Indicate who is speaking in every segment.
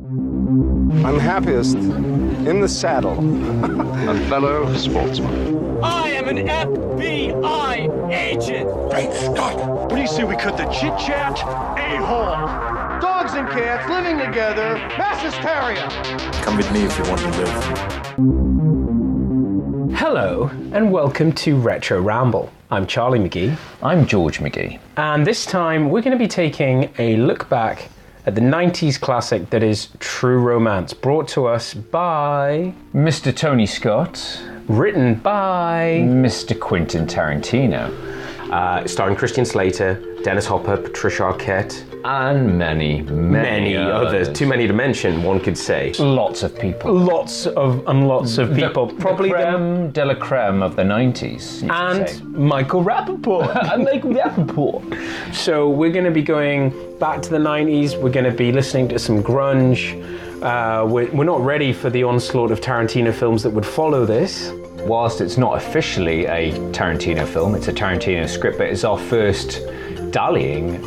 Speaker 1: I'm happiest in the saddle.
Speaker 2: A fellow sportsman.
Speaker 3: I am an FBI agent!
Speaker 4: Great Scott!
Speaker 5: What do you say we cut the chit-chat? A-hole!
Speaker 1: Dogs and cats living together. Mass hysteria.
Speaker 4: Come with me if you want to live.
Speaker 6: Hello, and welcome to Retro Ramble. I'm Charlie McGee.
Speaker 7: I'm George McGee.
Speaker 6: And this time we're going to be taking a look back at the 90s classic that is True Romance, brought to us by
Speaker 7: Mr. Tony Scott.
Speaker 6: Written by
Speaker 7: Mr. Quentin Tarantino.
Speaker 6: Starring Christian Slater, Dennis Hopper, Patricia Arquette,
Speaker 7: and many
Speaker 6: others. Too many to mention, one could say.
Speaker 7: Lots of people.
Speaker 6: Lots of people.
Speaker 7: Probably the creme de la creme of the 90s.
Speaker 6: And Michael Rappaport. So we're going to be going back to the 90s. We're going to be listening to some grunge. We're not ready for the onslaught of Tarantino films that would follow this.
Speaker 7: Whilst it's not officially a Tarantino film, it's a Tarantino script, but it's our first dallying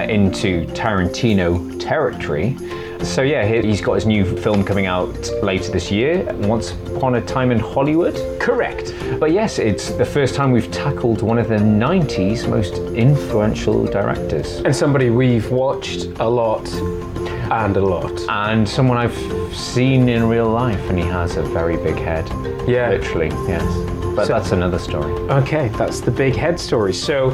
Speaker 7: into Tarantino territory. So yeah, he's got his new film coming out later this year, Once Upon a Time in Hollywood.
Speaker 6: Correct.
Speaker 7: But yes, it's the first time we've tackled one of the 90s most influential directors.
Speaker 6: And somebody we've watched a lot. And
Speaker 7: someone I've seen in real life, and he has a very big head.
Speaker 6: Yeah.
Speaker 7: Literally, yes. But that's another story.
Speaker 6: Okay, that's the big head story. So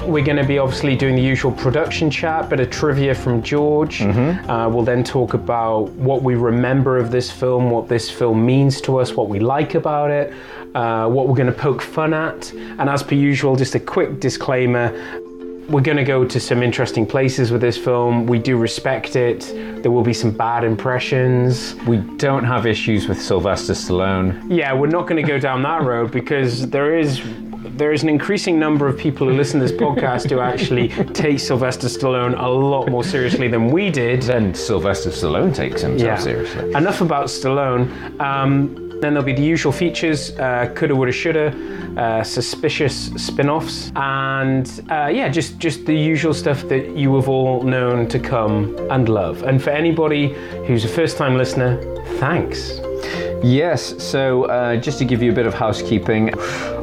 Speaker 6: we're going to be obviously doing the usual production chat, bit of trivia from George. We'll then talk about what we remember of this film, what this film means to us, what we like about it, what we're going to poke fun at. And as per usual, just a quick disclaimer, we're going to go to some interesting places with this film. We do respect it. There will be some bad impressions.
Speaker 7: We don't have issues with Sylvester Stallone.
Speaker 6: Yeah, we're not going to go down that road because there is an increasing number of people who listen to this podcast who actually take Sylvester Stallone a lot more seriously than we did.
Speaker 7: Then Sylvester Stallone takes himself seriously.
Speaker 6: Enough about Stallone. Then there'll be the usual features, Coulda, Woulda, Shoulda, suspicious spin-offs, and just the usual stuff that you have all known to come and love. And for anybody who's a first-time listener, thanks.
Speaker 7: Yes, so just to give you a bit of housekeeping,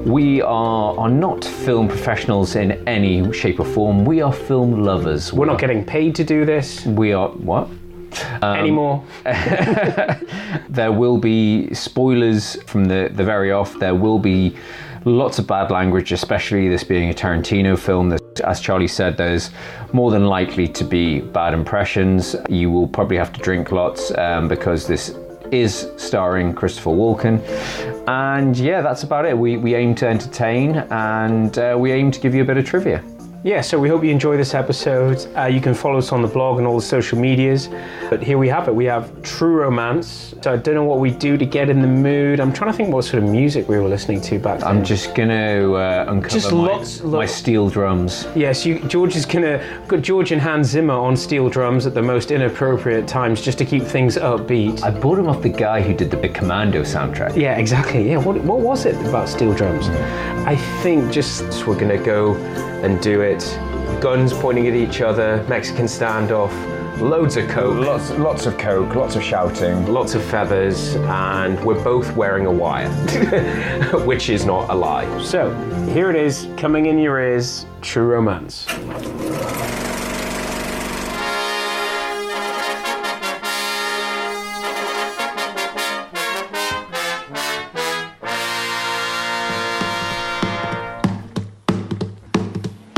Speaker 7: we are not film professionals in any shape or form. We are film lovers.
Speaker 6: We're not getting paid to do this.
Speaker 7: We are, what?
Speaker 6: Anymore.
Speaker 7: There will be spoilers from the very off. There will be lots of bad language, especially this being a Tarantino film. As Charlie said, there's more than likely to be bad impressions. You will probably have to drink lots because this is starring Christopher Walken. And yeah, that's about it. We aim to entertain, and we aim to give you a bit of trivia.
Speaker 6: Yeah, so we hope you enjoy this episode. You can follow us on the blog and all the social medias. But here we have it. We have True Romance. So I don't know what we do to get in the mood. I'm trying to think what sort of music we were listening to back then.
Speaker 7: I'm just going to uncover my steel drums.
Speaker 6: Yes, George is going to got George and Hans Zimmer on steel drums at the most inappropriate times just to keep things upbeat.
Speaker 7: I bought him off the guy who did the Big Commando soundtrack.
Speaker 6: Yeah, exactly. Yeah, what was it about steel drums? I think just we're going to go and do it. Guns pointing at each other, Mexican standoff, loads of coke.
Speaker 7: Lots of coke, lots of shouting.
Speaker 6: Lots of feathers, and we're both wearing a wire, which is not a lie. So, here it is, coming in your ears, True Romance.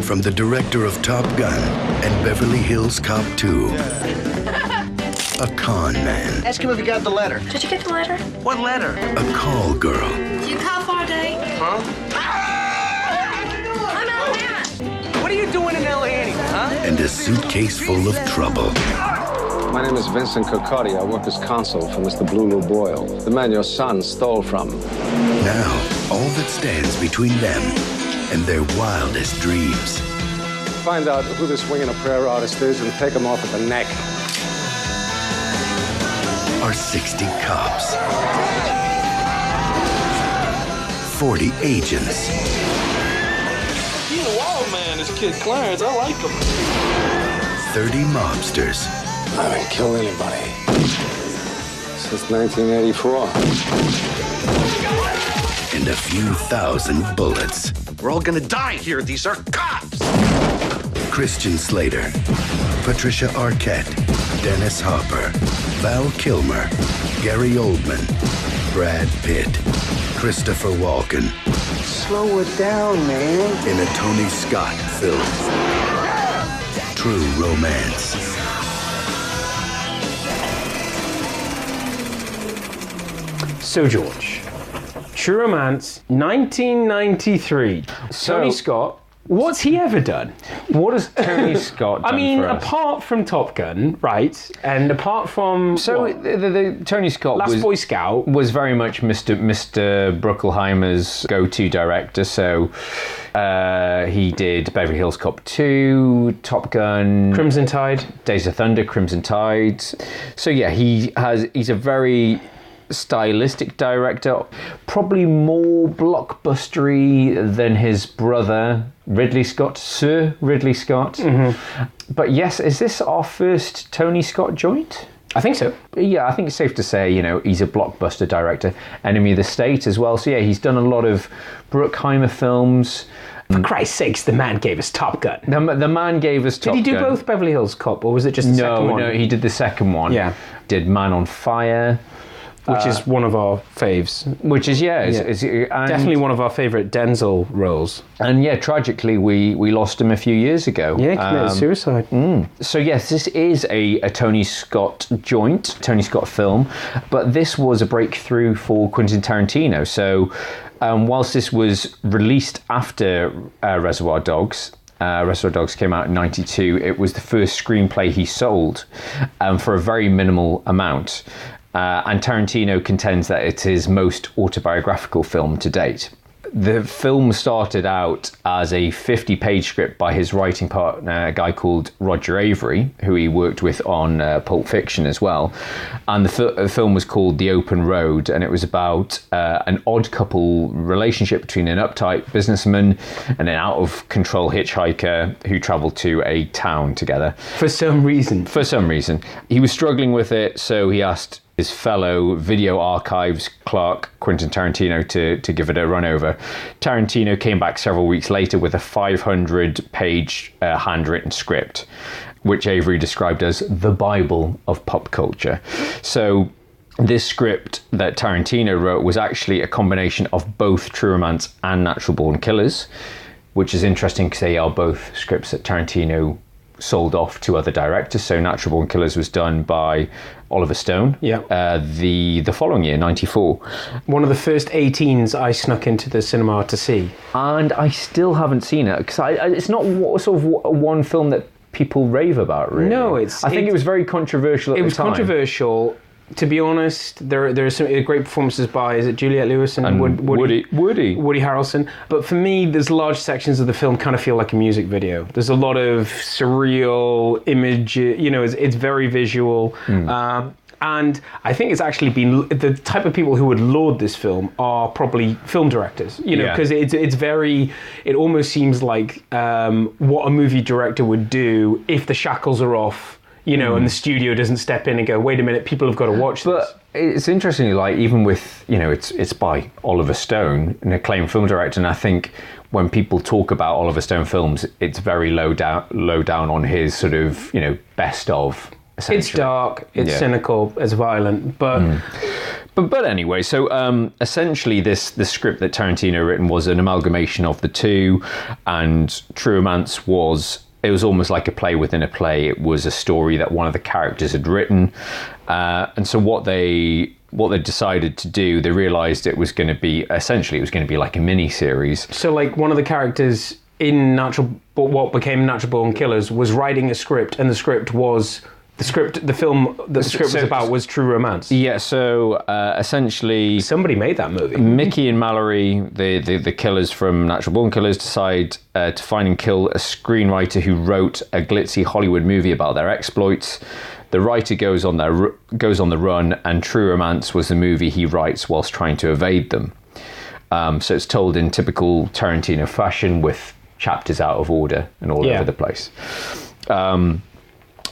Speaker 8: From the director of Top Gun and Beverly Hills Cop 2, a con man.
Speaker 9: Ask him if he got the letter.
Speaker 10: Did you get the letter?
Speaker 9: What letter?
Speaker 8: A call girl.
Speaker 10: Do you call for a date?
Speaker 9: Huh?
Speaker 10: I'm Alabama.
Speaker 9: What are you doing in L.A. anyway, huh?
Speaker 8: And a suitcase full of trouble.
Speaker 1: My name is Vincent Cocotti. I work as consul for Mr. Blue Boyle, the man your son stole from.
Speaker 8: Now, all that stands between them and their wildest dreams.
Speaker 1: Find out who this wing and a prayer artist is and take him off at the neck.
Speaker 8: Are 60 cops, 40 agents.
Speaker 9: He's a wild man, this kid Clarence. I like him.
Speaker 8: 30 mobsters.
Speaker 1: I didn't kill anybody. since 1984.
Speaker 8: And a few thousand bullets.
Speaker 4: We're all gonna die here. These are cops.
Speaker 8: Christian Slater, Patricia Arquette, Dennis Hopper, Val Kilmer, Gary Oldman, Brad Pitt, Christopher Walken.
Speaker 11: Slow it down, man.
Speaker 8: In a Tony Scott film. True Romance.
Speaker 6: So, George, True Romance, 1993. Tony Scott. What's he ever done?
Speaker 7: What has Tony Scott done
Speaker 6: I mean,
Speaker 7: for us?
Speaker 6: apart from Top Gun, right? And apart from
Speaker 7: the Tony Scott
Speaker 6: Last Boy Scout
Speaker 7: was very much Mr. Bruckheimer's go-to director. So he did Beverly Hills Cop 2, Top Gun,
Speaker 6: Crimson Tide,
Speaker 7: Days of Thunder, Crimson Tide. So yeah, he's a very stylistic director, probably more blockbustery than his brother Ridley Scott, Sir Ridley Scott. Mm-hmm. But yes, is this our first Tony Scott joint?
Speaker 6: I think so.
Speaker 7: Yeah, I think it's safe to say, he's a blockbuster director. Enemy of the State as well. So yeah, he's done a lot of Bruckheimer films.
Speaker 6: For Christ's sakes, the man gave us Top Gun.
Speaker 7: The man gave us Top Gun.
Speaker 6: Did he do both Beverly Hills Cop, or was it just the second one?
Speaker 7: No, he did the second one.
Speaker 6: Yeah.
Speaker 7: Did Man on Fire.
Speaker 6: Which is one of our faves.
Speaker 7: Which is,
Speaker 6: definitely one of our favourite Denzel roles.
Speaker 7: And yeah, tragically, we lost him a few years ago.
Speaker 6: Yeah, committed suicide.
Speaker 7: So yes, this is a Tony Scott joint, Tony Scott film, but this was a breakthrough for Quentin Tarantino. So whilst this was released after Reservoir Dogs, Reservoir Dogs came out in 92, it was the first screenplay he sold for a very minimal amount. And Tarantino contends that it's his most autobiographical film to date. The film started out as a 50-page script by his writing partner, a guy called Roger Avery, who he worked with on Pulp Fiction as well. And the film was called The Open Road, and it was about an odd couple relationship between an uptight businessman and an out-of-control hitchhiker who traveled to a town together.
Speaker 6: For some reason.
Speaker 7: He was struggling with it, so he asked his fellow video archives clerk, Quentin Tarantino, to give it a run over. Tarantino came back several weeks later with a 500-page handwritten script, which Avery described as the Bible of pop culture. So this script that Tarantino wrote was actually a combination of both True Romance and Natural Born Killers, which is interesting because they are both scripts that Tarantino sold off to other directors. So Natural Born Killers was done by Oliver Stone.
Speaker 6: Yeah.
Speaker 7: The following year, 94.
Speaker 6: One of the first 18s I snuck into the cinema to see.
Speaker 7: And I still haven't seen it because it's not sort of one film that people rave about, really.
Speaker 6: No,
Speaker 7: I think it was very controversial at the time.
Speaker 6: It was controversial. To be honest, there are some great performances by, is it Juliette Lewis and
Speaker 7: Woody
Speaker 6: Harrelson? But for me, there's large sections of the film kind of feel like a music video. There's a lot of surreal image, it's very visual. And I think it's actually been, the type of people who would laud this film are probably film directors, because it's very, it almost seems like what a movie director would do if the shackles are off, and the studio doesn't step in and go, wait a minute, people have got to watch this.
Speaker 7: But it's interesting, like, even with, it's by Oliver Stone, an acclaimed film director, and I think when people talk about Oliver Stone films, it's very low down on his sort of, best of.
Speaker 6: It's dark, it's cynical, it's violent, but...
Speaker 7: But anyway, so essentially the script that Tarantino written was an amalgamation of the two, and True Romance was almost like a play within a play. It was a story that one of the characters had written, and so what they decided to do, they realised it was going to be like a mini series.
Speaker 6: So like one of the characters in what became Natural Born Killers was writing a script, and the script was the film that the script was about was True Romance.
Speaker 7: Yeah, so essentially...
Speaker 6: Somebody made that movie.
Speaker 7: Mickey and Mallory, the killers from Natural Born Killers, decide to find and kill a screenwriter who wrote a glitzy Hollywood movie about their exploits. The writer goes on the run, and True Romance was the movie he writes whilst trying to evade them. So it's told in typical Tarantino fashion with chapters out of order and all over the place.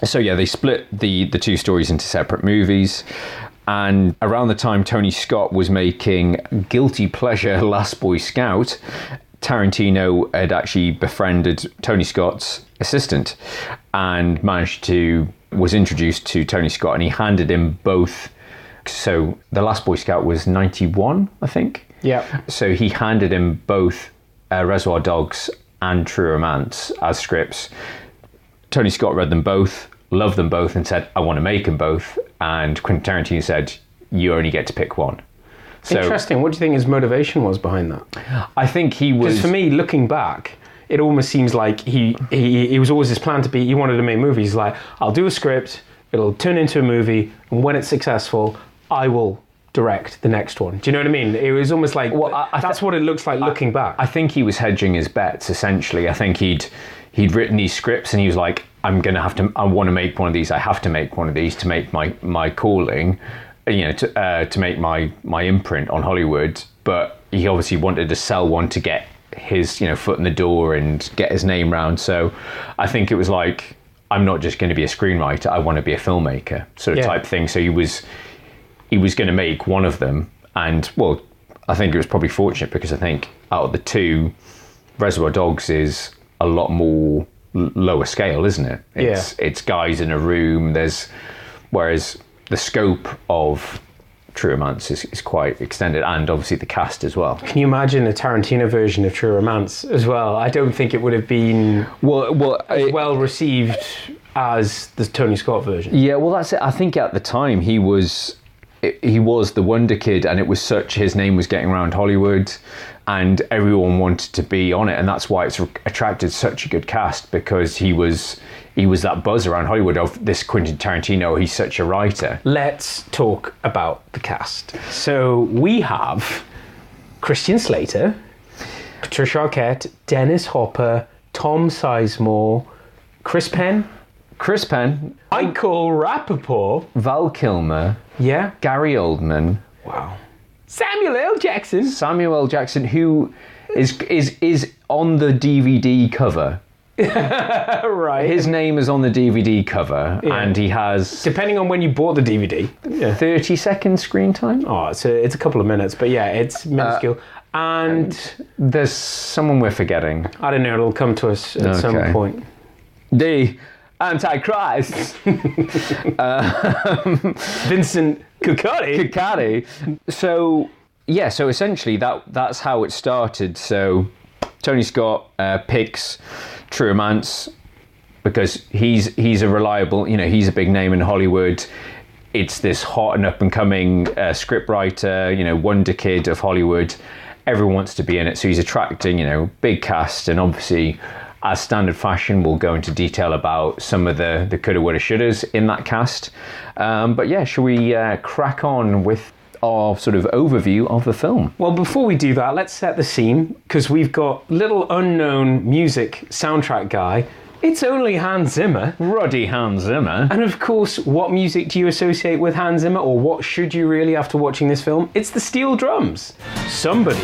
Speaker 7: So yeah, they split the two stories into separate movies. And around the time Tony Scott was making guilty pleasure Last Boy Scout, Tarantino had actually befriended Tony Scott's assistant and was introduced to Tony Scott, and he handed him both. So The Last Boy Scout was 91, I think.
Speaker 6: Yeah.
Speaker 7: So he handed him both Reservoir Dogs and True Romance as scripts. Tony Scott read them both, loved them both, and said, I want to make them both. And Quentin Tarantino said, you only get to pick one. So,
Speaker 6: interesting. What do you think his motivation was behind that?
Speaker 7: I think he was...
Speaker 6: Because for me, looking back, it almost seems like he was always his plan to be, he wanted to make movies. He's like, I'll do a script, it'll turn into a movie, and when it's successful, I will direct the next one. Do you know what I mean? It was almost like, that's what it looks like looking back.
Speaker 7: I think he was hedging his bets, essentially. I think he'd written these scripts and he was like, I want to make one of these, I have to make one of these to make my calling, to make my imprint on Hollywood. But he obviously wanted to sell one to get his foot in the door and get his name round. So I think it was like, I'm not just going to be a screenwriter, I want to be a filmmaker sort of type thing. So he was going to make one of them, and well, I think it was probably fortunate because I think out of the two, Reservoir Dogs is a lot more lower scale, isn't it? It's guys in a room. Whereas the scope of True Romance is quite extended, and obviously the cast as well.
Speaker 6: Can you imagine a Tarantino version of True Romance as well? I don't think it would have been well received as the Tony Scott version.
Speaker 7: Yeah, well, that's it. I think at the time he was the Wonder Kid, and his name was getting around Hollywood, and everyone wanted to be on it, and that's why it's attracted such a good cast, because he was that buzz around Hollywood of this Quentin Tarantino, he's such a writer.
Speaker 6: Let's talk about the cast. So we have Christian Slater, Patricia Arquette, Dennis Hopper, Tom Sizemore, Chris Penn, Michael Rappaport,
Speaker 7: Val Kilmer, Gary Oldman.
Speaker 6: Wow. Samuel L. Jackson,
Speaker 7: who is on the DVD cover.
Speaker 6: Right.
Speaker 7: His name is on the DVD cover, and he has,
Speaker 6: depending on when you bought the DVD,
Speaker 7: 30-second screen time.
Speaker 6: Oh, it's a couple of minutes, but it's minuscule. And
Speaker 7: there's someone we're forgetting.
Speaker 6: I don't know. It'll come to us at some point.
Speaker 7: The Antichrist.
Speaker 6: Vincent Coulda.
Speaker 7: So essentially that's how it started. So Tony Scott picks True Romance because he's a reliable, he's a big name in Hollywood. It's this hot and up and coming scriptwriter, Wonder Kid of Hollywood. Everyone wants to be in it, so he's attracting, big cast, and obviously, as standard fashion, we'll go into detail about some of the coulda, woulda, shouldas in that cast. Shall we crack on with our sort of overview of the film?
Speaker 6: Well, before we do that, let's set the scene, because we've got little unknown music soundtrack guy. It's only Hans Zimmer.
Speaker 7: Ruddy Hans Zimmer.
Speaker 6: And of course, what music do you associate with Hans Zimmer, or what should you really after watching this film? It's the steel drums. Somebody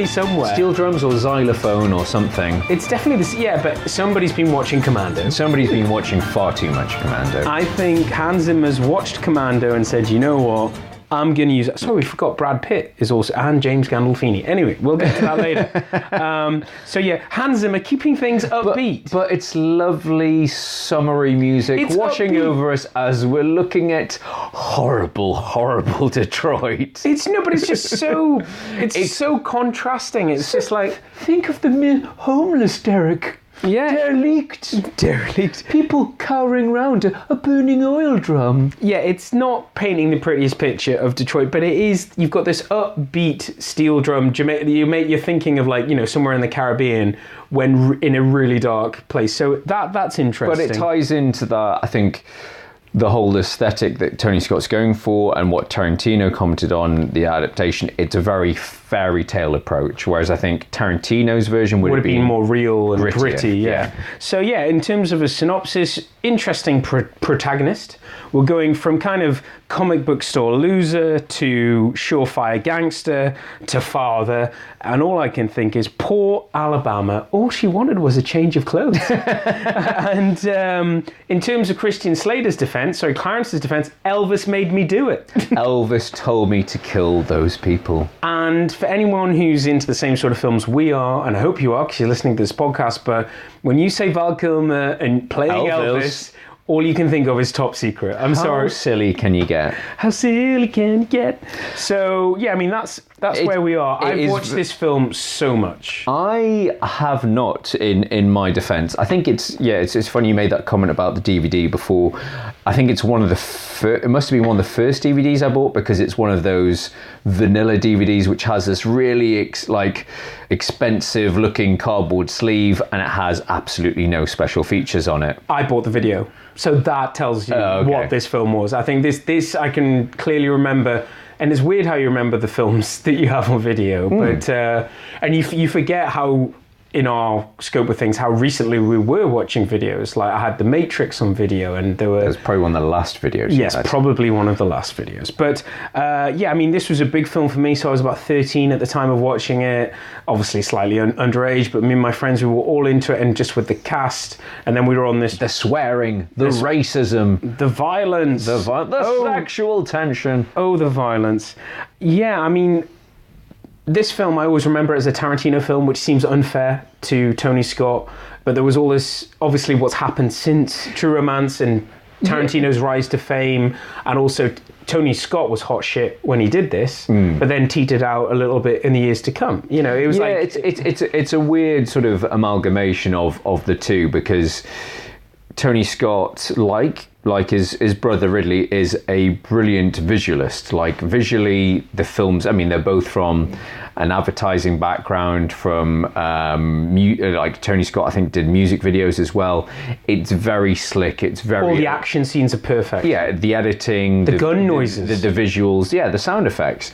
Speaker 6: somewhere.
Speaker 7: Steel drums or xylophone or something.
Speaker 6: It's definitely this, but somebody's been watching Commando.
Speaker 7: Somebody's been watching far too much Commando.
Speaker 6: I think Hans Zimmer's watched Commando and said, you know what? I'm going to use... Sorry, we forgot Brad Pitt is also... And James Gandolfini. Anyway, we'll get to that later. Hans Zimmer keeping things upbeat.
Speaker 7: But it's lovely, summery music washing over us as we're looking at horrible, horrible Detroit.
Speaker 6: But it's just so... It's so contrasting. It's just like...
Speaker 7: Think of the homeless, Derek.
Speaker 6: Yeah.
Speaker 7: Derelict. People cowering around a burning oil drum.
Speaker 6: Yeah, it's not painting the prettiest picture of Detroit, but it is. You've got this upbeat steel drum. You're thinking of somewhere in the Caribbean when in a really dark place. So that's interesting.
Speaker 7: But it ties into that, I think, the whole aesthetic that Tony Scott's going for and what Tarantino commented on the adaptation. It's a very fairy tale approach, whereas I think Tarantino's version would have been
Speaker 6: more real and
Speaker 7: grittier,
Speaker 6: gritty. Yeah. So yeah, in terms of a synopsis, interesting protagonist. We're going from kind of comic book store loser to surefire gangster to father, and all I can think is poor Alabama. All she wanted was a change of clothes. And in terms of Clarence's defense, Elvis made me do it.
Speaker 7: Elvis told me to kill those people.
Speaker 6: And for anyone who's into the same sort of films we are, and I hope you are because you're listening to this podcast, but when you say Val Kilmer and playing Elvis, all you can think of is Top Secret. I'm sorry.
Speaker 7: How silly can you get?
Speaker 6: How silly can you get? So, yeah, I mean, that's where we are. I've watched this film so much.
Speaker 7: I have not, in my defense. I think it's funny you made that comment about the DVD before. I think it's one of it must have been one of the first DVDs I bought, because it's one of those vanilla DVDs which has this really expensive looking cardboard sleeve, and it has absolutely no special features on it.
Speaker 6: I bought the video. So that tells you what this film was. I think this I can clearly remember, and it's weird how you remember the films that you have on video, but and you forget how, in our scope of things, how recently we were watching videos. Like I had The Matrix on video, and there were...
Speaker 7: It was probably one of the last videos.
Speaker 6: Yes, probably one of the last videos. But yeah, I mean, this was a big film for me, so I was about 13 at the time of watching it. Obviously slightly underage, but me and my friends, we were all into it, and just with the cast, and then we were on this...
Speaker 7: The swearing, the racism.
Speaker 6: The violence.
Speaker 7: The sexual tension.
Speaker 6: Oh, the violence. Yeah, I mean... This film, I always remember it as a Tarantino film, which seems unfair to Tony Scott, but there was all this, obviously what's happened since True Romance and Tarantino's rise to fame, and also Tony Scott was hot shit when he did this, but then teetered out a little bit in the years to come. You know, it was
Speaker 7: it's a weird sort of amalgamation of the two, because Tony Scott, like his brother Ridley, is a brilliant visualist. Like visually, the films, I mean, they're both from an advertising background, from like Tony Scott, I think, did music videos as well. It's very slick. It's very...
Speaker 6: All the action scenes are perfect.
Speaker 7: Yeah, the editing.
Speaker 6: The gun noises.
Speaker 7: The visuals. Yeah, the sound effects.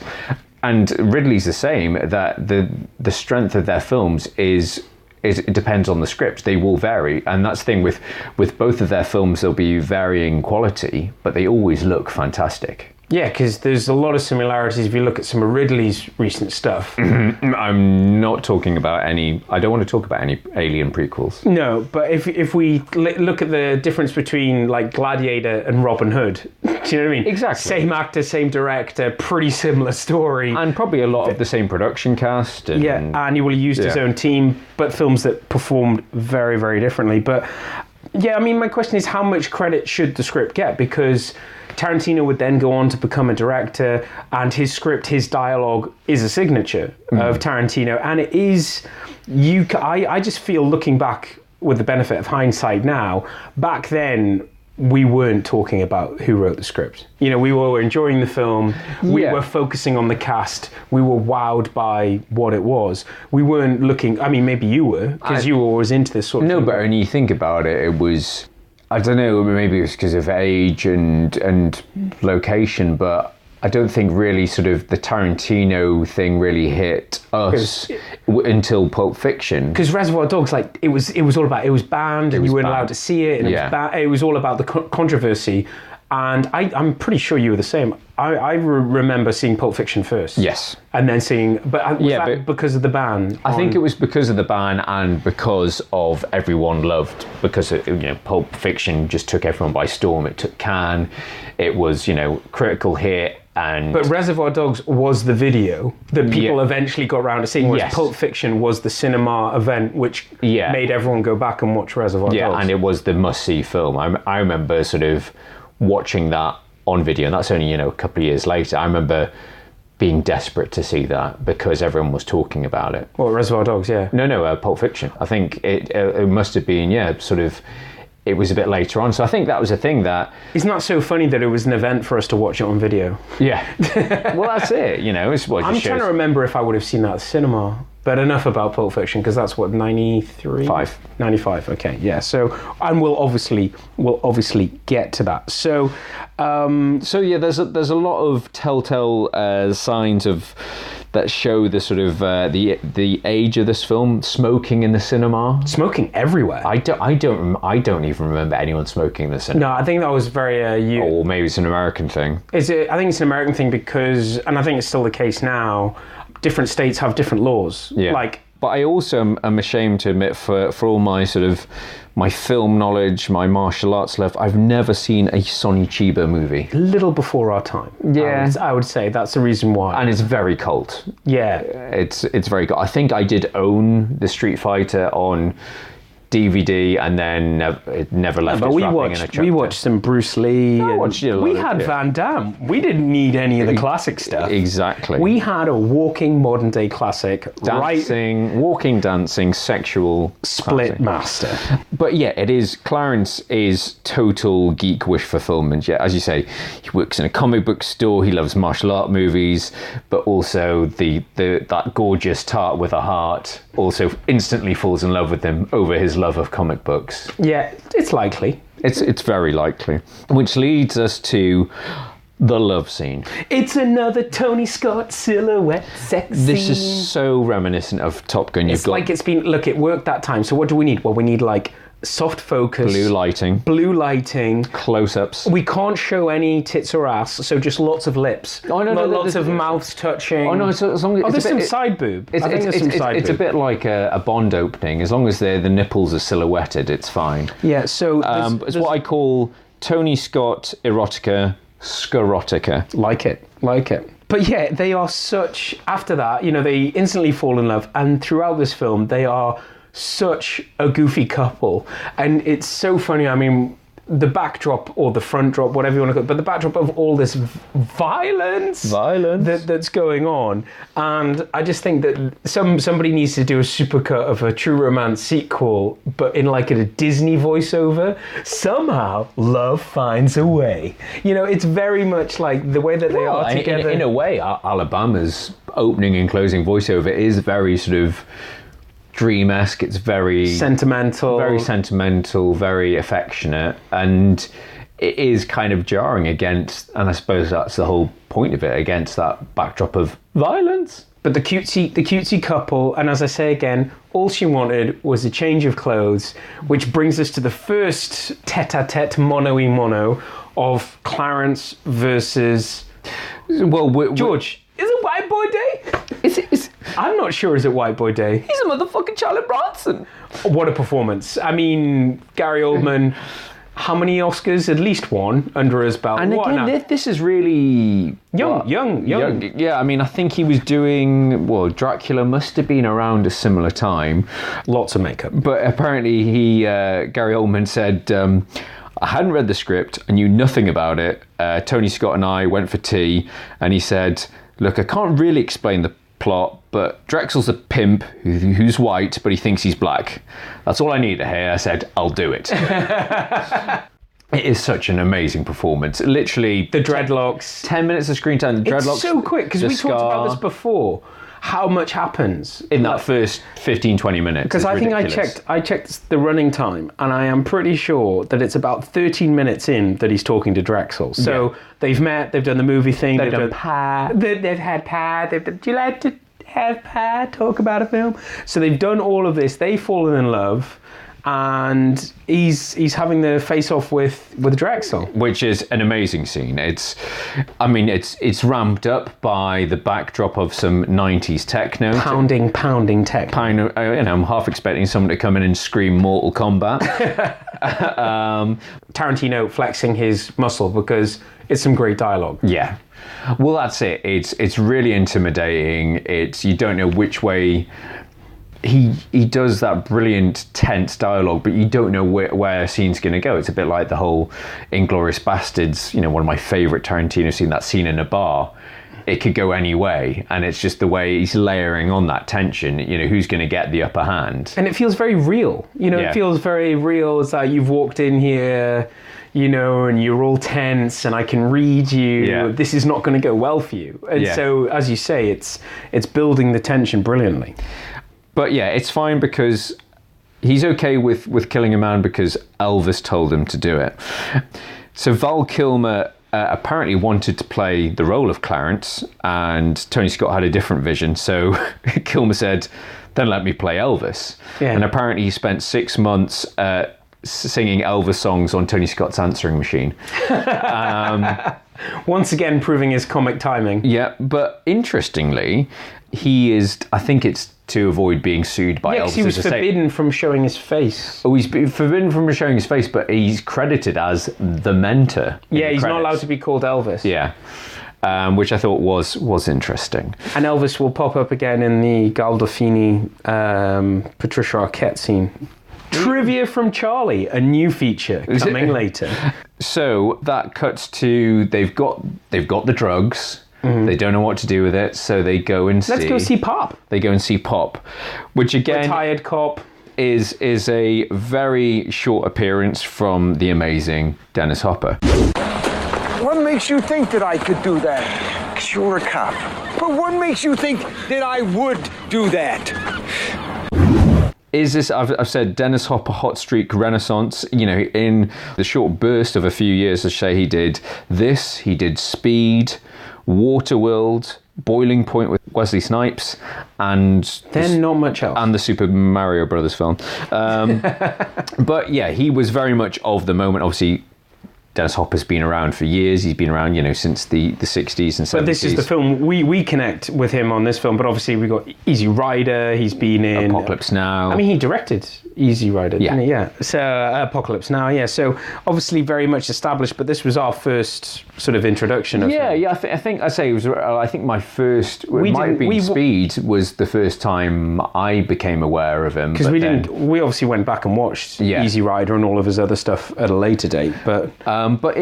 Speaker 7: And Ridley's the same, that the strength of their films is it depends on the script. They will vary, and that's the thing with both of their films. There'll be varying quality, but they always look fantastic.
Speaker 6: Yeah, because there's a lot of similarities if you look at some of Ridley's recent stuff.
Speaker 7: I'm not talking about any... I don't want to talk about any Alien prequels.
Speaker 6: No, but if we look at the difference between like Gladiator and Robin Hood, do you know what I mean?
Speaker 7: Exactly.
Speaker 6: Same actor, same director, pretty similar story.
Speaker 7: And probably a lot of the same production cast. And
Speaker 6: he will have used his own team, but films that performed very, very differently. But yeah, I mean, my question is, how much credit should the script get? Because Tarantino would then go on to become a director, and his script, his dialogue is a signature of Tarantino. And it is, I just feel, looking back with the benefit of hindsight now, back then we weren't talking about who wrote the script. You know, we were enjoying the film, we were focusing on the cast, we were wowed by what it was. We weren't looking, I mean, maybe you were, because you were always into this sort of thing.
Speaker 7: No, but when you think about it, it was... I don't know, maybe it was because of age and location, but I don't think really sort of the Tarantino thing really hit us until Pulp Fiction.
Speaker 6: Because Reservoir Dogs, like, it was all about, it was banned and you weren't allowed to see it, and it was all about the controversy. And I'm pretty sure you were the same. I remember seeing Pulp Fiction first.
Speaker 7: Yes.
Speaker 6: And then seeing... But was that because of the ban?
Speaker 7: I think it was because of the ban, and because of everyone loved... Because, Pulp Fiction just took everyone by storm. It took Cannes. It was, critical hit. But
Speaker 6: Reservoir Dogs was the video that people eventually got around to seeing, whereas Pulp Fiction was the cinema event which made everyone go back and watch Reservoir Dogs.
Speaker 7: Yeah, and it was the must-see film. I remember sort of watching that on video, and that's only a couple of years later. I remember being desperate to see that because everyone was talking about it.
Speaker 6: Well, Reservoir Dogs, yeah.
Speaker 7: No, Pulp Fiction. I think it must have been, sort of, it was a bit later on. So I think that was a thing that...
Speaker 6: Isn't that so funny that it was an event for us to watch it on video?
Speaker 7: Yeah. Well, that's it, It's what
Speaker 6: I'm trying to remember if I would have seen that at the cinema. But enough about Pulp Fiction, because that's what, 93? 95, okay, yeah. So, and we'll obviously get to that. So
Speaker 7: yeah, there's a lot of telltale signs of that show the sort of the age of this film. Smoking in the cinema,
Speaker 6: smoking everywhere.
Speaker 7: I don't even remember anyone smoking in the cinema.
Speaker 6: No, I think that was very
Speaker 7: or maybe it's an American thing.
Speaker 6: I think it's an American thing because, and I think it's still the case now, different states have different laws.
Speaker 7: Yeah. But I also am ashamed to admit, for all my sort of my film knowledge, my martial arts love, I've never seen a Sonny Chiba movie.
Speaker 6: A little before our time.
Speaker 7: Yeah.
Speaker 6: I would say that's the reason why.
Speaker 7: And it's very cult.
Speaker 6: Yeah.
Speaker 7: It's very cult. I think I did own the Street Fighter on DVD, and then it never left.
Speaker 6: But we watched some Bruce Lee. We had Van Damme. We didn't need any of the classic stuff.
Speaker 7: Exactly.
Speaker 6: We had a walking modern day classic.
Speaker 7: Walking, dancing, sexual
Speaker 6: split
Speaker 7: classic.
Speaker 6: Master.
Speaker 7: But yeah, it is. Clarence is total geek wish fulfillment. Yeah, as you say, he works in a comic book store. He loves martial art movies, but also that gorgeous tart with a heart also instantly falls in love with him over his love of comic books.
Speaker 6: Yeah, it's likely.
Speaker 7: It's very likely. Which leads us to the love scene.
Speaker 6: It's another Tony Scott silhouette sex scene.
Speaker 7: This is so reminiscent of Top Gun.
Speaker 6: It worked that time. So what do we need? Well, we need soft focus,
Speaker 7: blue lighting, close-ups.
Speaker 6: We can't show any tits or ass, so just lots of lips.
Speaker 7: Oh no,
Speaker 6: lots of mouths touching.
Speaker 7: Oh no, so as long as
Speaker 6: there's some side boob.
Speaker 7: It's a bit like a Bond opening. As long as the nipples are silhouetted, it's fine.
Speaker 6: Yeah. So
Speaker 7: it's what I call Tony Scott erotica, scarotica.
Speaker 6: Like it. But yeah, they are such. After that, they instantly fall in love, and throughout this film, they are such a goofy couple, and it's so funny. I mean, the backdrop or the front drop, whatever you want to call it, but the backdrop of all this violence that's going on, and I just think that somebody needs to do a supercut of a True Romance sequel, but in a Disney voiceover. Somehow, love finds a way. It's very much like the way that they are together.
Speaker 7: In a way, Alabama's opening and closing voiceover is very sort of dream-esque. It's very sentimental, very affectionate, and it is kind of jarring against, and I suppose that's the whole point of it, against that backdrop of violence.
Speaker 6: But the cutesy couple, and as I say again, all she wanted was a change of clothes, which brings us to the first tete-a-tete mono-y-mono of Clarence versus George. Is it White Boy Day? I'm not sure. Is it White Boy Day?
Speaker 7: He's a motherfucking Charlie Bronson.
Speaker 6: What a performance. I mean, Gary Oldman, how many Oscars? At least one under his belt.
Speaker 7: And again, this is really
Speaker 6: young.
Speaker 7: Yeah, I mean, I think he was doing, Dracula must have been around a similar time.
Speaker 6: Lots of makeup.
Speaker 7: But apparently Gary Oldman said, I hadn't read the script, I knew nothing about it. Tony Scott and I went for tea, and he said, look, I can't really explain the plot, but Drexel's a pimp who's white, but he thinks he's black. That's all I need to hear. I said, I'll do it. It is such an amazing performance. Literally,
Speaker 6: the dreadlocks.
Speaker 7: 10 minutes of screen time. The dreadlocks.
Speaker 6: It's so quick, because we talked about this before. How much happens
Speaker 7: in that first 15-20 minutes?
Speaker 6: Because I think I checked the running time, and I am pretty sure that it's about 13 minutes in that he's talking to Drexel. So they've met, they've done the movie thing, they've done pie, they've had pie. Do you like to have pie? Talk about a film. So they've done all of this. They've fallen in love. And he's having the face-off with Drexel,
Speaker 7: which is an amazing scene. It's ramped up by the backdrop of some 90s techno,
Speaker 6: pounding techno.
Speaker 7: I'm half expecting someone to come in and scream Mortal Kombat.
Speaker 6: Tarantino flexing his muscle because it's some great dialogue.
Speaker 7: Yeah, well, that's it. It's really intimidating. You don't know which way. He does that brilliant tense dialogue, but you don't know where a scene's going to go. It's a bit like the whole Inglourious Bastards, one of my favourite Tarantino scenes, that scene in a bar. It could go any way, and it's just the way he's layering on that tension, who's going to get the upper hand.
Speaker 6: And it feels very real. It feels very real. It's like you've walked in here, and you're all tense, and I can read you. Yeah. This is not going to go well for you. And so, as you say, it's building the tension brilliantly.
Speaker 7: But yeah, it's fine because he's okay with killing a man because Elvis told him to do it. So Val Kilmer apparently wanted to play the role of Clarence, and Tony Scott had a different vision. So Kilmer said, then let me play Elvis. Yeah. And apparently he spent 6 months singing Elvis songs on Tony Scott's answering machine.
Speaker 6: Once again, proving his comic timing.
Speaker 7: Yeah, but interestingly, he is, I think it's to avoid being sued by Elvis.
Speaker 6: He was forbidden from showing his face.
Speaker 7: Oh, he's forbidden from showing his face, but he's credited as the mentor.
Speaker 6: Yeah, he's not allowed to be called Elvis.
Speaker 7: Yeah, which I thought was interesting.
Speaker 6: And Elvis will pop up again in the Gandolfini, Patricia Arquette scene. Trivia from Charlie, a new feature coming later. So
Speaker 7: that cuts to they've got the drugs. Mm-hmm. They don't know what to do with it, so they go and see.
Speaker 6: Let's go see Pop.
Speaker 7: They go and see Pop, which again,
Speaker 6: retired cop,
Speaker 7: is a very short appearance from the amazing Dennis Hopper.
Speaker 11: What makes you think that I could do that?
Speaker 4: 'Cause you're a cop.
Speaker 11: But what makes you think that I would do that?
Speaker 7: Is this, I've said, Dennis Hopper hot streak renaissance? You know, in the short burst of a few years, I say he did this, he did Speed, Waterworld, Boiling Point with Wesley Snipes, and
Speaker 6: then not much else,
Speaker 7: and the Super Mario Brothers film. But yeah, he was very much of the moment. Obviously, Dennis Hopper's been around for years. He's been around, since the 60s and 70s.
Speaker 6: But this is the film, we connect with him on this film, but obviously we've got Easy Rider, he's been in...
Speaker 7: Apocalypse Now.
Speaker 6: I mean, he directed Easy Rider, didn't he? Yeah. So, Apocalypse Now, yeah. So, obviously very much established, but this was our first sort of introduction of him.
Speaker 7: Yeah, I think it was, I think my first, Speed was the first time I became aware of him.
Speaker 6: Because we obviously went back and watched Easy Rider and all of his other stuff at a later date, but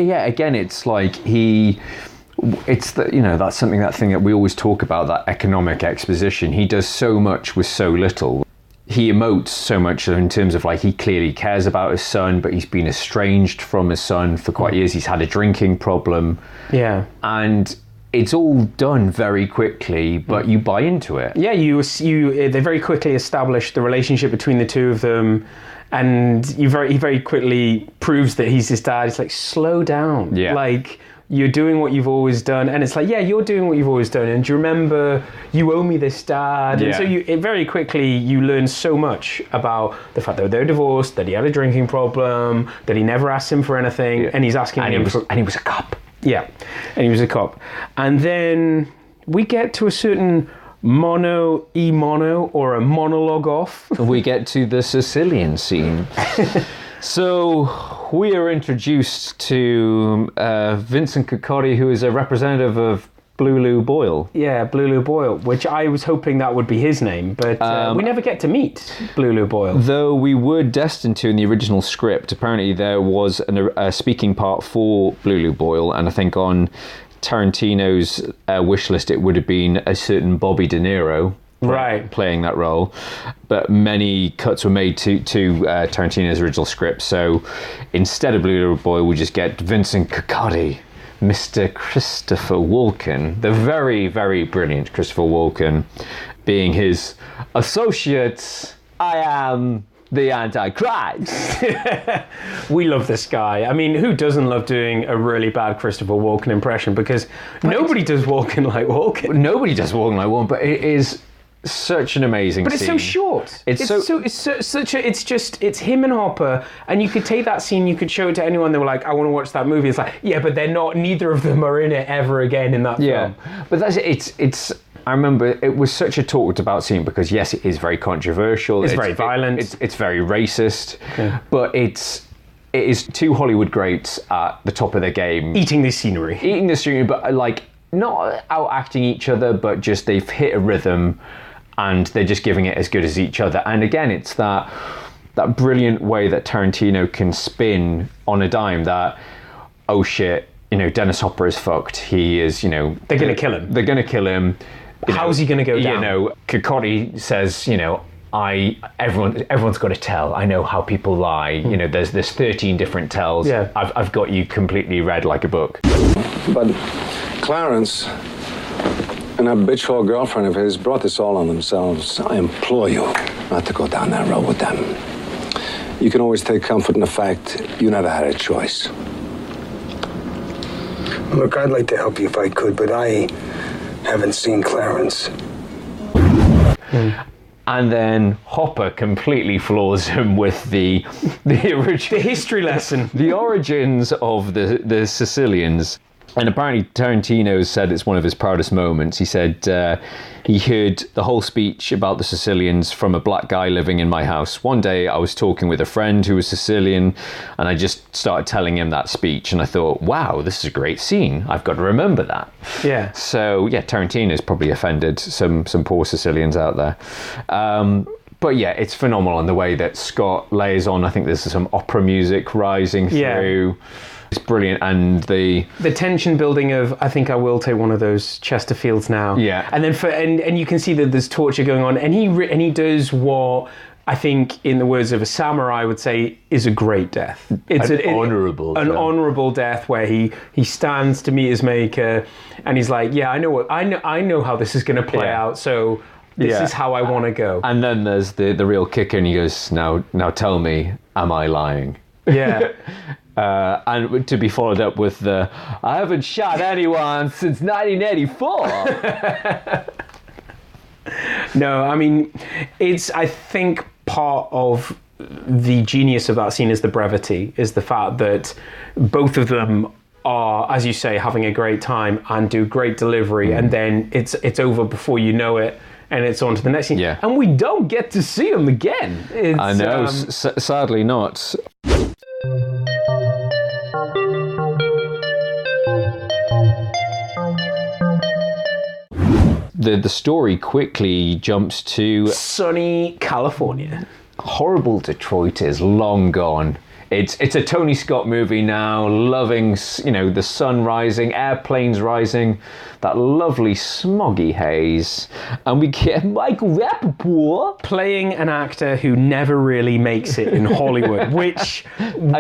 Speaker 6: yeah, again, it's like it's that's something, that thing that we always talk about, that economic exposition. He does so much with so little. He emotes so much in terms of he clearly cares about his son, but he's been estranged from his son for quite years. He's had a drinking problem. Yeah.
Speaker 7: And it's all done very quickly, but you buy into it.
Speaker 6: Yeah, they very quickly establish the relationship between the two of them. And he very quickly proves that he's his dad. It's like, slow down.
Speaker 7: Yeah.
Speaker 6: You're doing what you've always done. And it's like, yeah, you're doing what you've always done. And do you remember, you owe me this, Dad?
Speaker 7: Yeah.
Speaker 6: And so very quickly, you learn so much about the fact that they're divorced, that he had a drinking problem, that he never asked him for anything, and he's asking him for...
Speaker 7: And he was a cop.
Speaker 6: Yeah, and he was a cop. And then we get to a certain... mono or a monologue off.
Speaker 7: We get to the Sicilian scene. So we are introduced to Vincent Cocotti, who is a representative of Blue Lou Boyle.
Speaker 6: Yeah, Blue Lou Boyle, which I was hoping that would be his name, but we never get to meet Blue Lou Boyle.
Speaker 7: Though we were destined to in the original script. Apparently there was a speaking part for Blue Lou Boyle, and I think on Tarantino's wish list it would have been a certain Bobby De Niro playing that role, but many cuts were made to Tarantino's original script, so instead of Blue Lou Boyle we just get Vincent Cocotti, Mr. Christopher Walken, the very, very brilliant Christopher Walken, being his associate. I am the Antichrist.
Speaker 6: We love this guy. I mean, who doesn't love doing a really bad Christopher Walken impression? Because nobody does Walken like Walken.
Speaker 7: Nobody does Walken like Walken, but it is such an amazing
Speaker 6: But it's
Speaker 7: scene.
Speaker 6: so short. It's him and Hopper, and you could take that scene, you could show it to anyone, they were like, I want to watch that movie. It's like, yeah, but neither of them are in it ever again in that film.
Speaker 7: But it's I remember it was such a talked about scene because yes, it is very controversial.
Speaker 6: It's very violent.
Speaker 7: It's very racist, but it is two Hollywood greats at the top of their game.
Speaker 6: Eating the scenery,
Speaker 7: but not out acting each other, but just they've hit a rhythm and they're just giving it as good as each other. And again, it's that brilliant way that Tarantino can spin on a dime that, oh shit, Dennis Hopper is fucked. He is, they're
Speaker 6: going to kill him.
Speaker 7: They're going to kill him.
Speaker 6: How's he going to go down?
Speaker 7: Cocotti says, everyone's got to tell. I know how people lie. There's 13 different tells.
Speaker 6: Yeah.
Speaker 7: I've got you completely read like a book.
Speaker 1: But Clarence and that bitch whore girlfriend of his brought this all on themselves. I implore you not to go down that road with them. You can always take comfort in the fact you never had a choice.
Speaker 11: Look, I'd like to help you if I could, but I haven't seen Clarence.
Speaker 7: And then Hopper completely floors him with the
Speaker 6: history lesson,
Speaker 7: the origins of the Sicilians. And apparently Tarantino said it's one of his proudest moments. He said he heard the whole speech about the Sicilians from a black guy living in my house. One day I was talking with a friend who was Sicilian, and I just started telling him that speech, and I thought, wow, this is a great scene. I've got to remember that.
Speaker 6: Yeah.
Speaker 7: So yeah, Tarantino's probably offended some poor Sicilians out there. But yeah, it's phenomenal in the way that Scott lays on. I think there's some opera music rising through. It's brilliant, and the
Speaker 6: tension building of I think I will take one of those Chesterfields now.
Speaker 7: Yeah,
Speaker 6: and then and you can see that there's torture going on, and he does what I think, in the words of a samurai, would say is a great death. It's an honourable death where he stands to meet his maker, and he's like, yeah, I know how this is going to play out. So. This is how I want to go.
Speaker 7: And then there's the real kicker, and he goes, now tell me, am I lying?
Speaker 6: Yeah.
Speaker 7: And to be followed up with the, I haven't shot anyone since 1984.
Speaker 6: No, I mean, I think part of the genius of that scene is the brevity, is the fact that both of them are, as you say, having a great time and do great delivery, and then it's over before you know it. And it's on to the next scene.
Speaker 7: Yeah.
Speaker 6: And we don't get to see him again.
Speaker 7: I know, sadly not. The story quickly jumps to...
Speaker 6: sunny California.
Speaker 7: Horrible Detroit is long gone. It's a Tony Scott movie now, loving, the sun rising, airplanes rising, that lovely smoggy haze. And we get Michael Rappaport
Speaker 6: playing an actor who never really makes it in Hollywood, which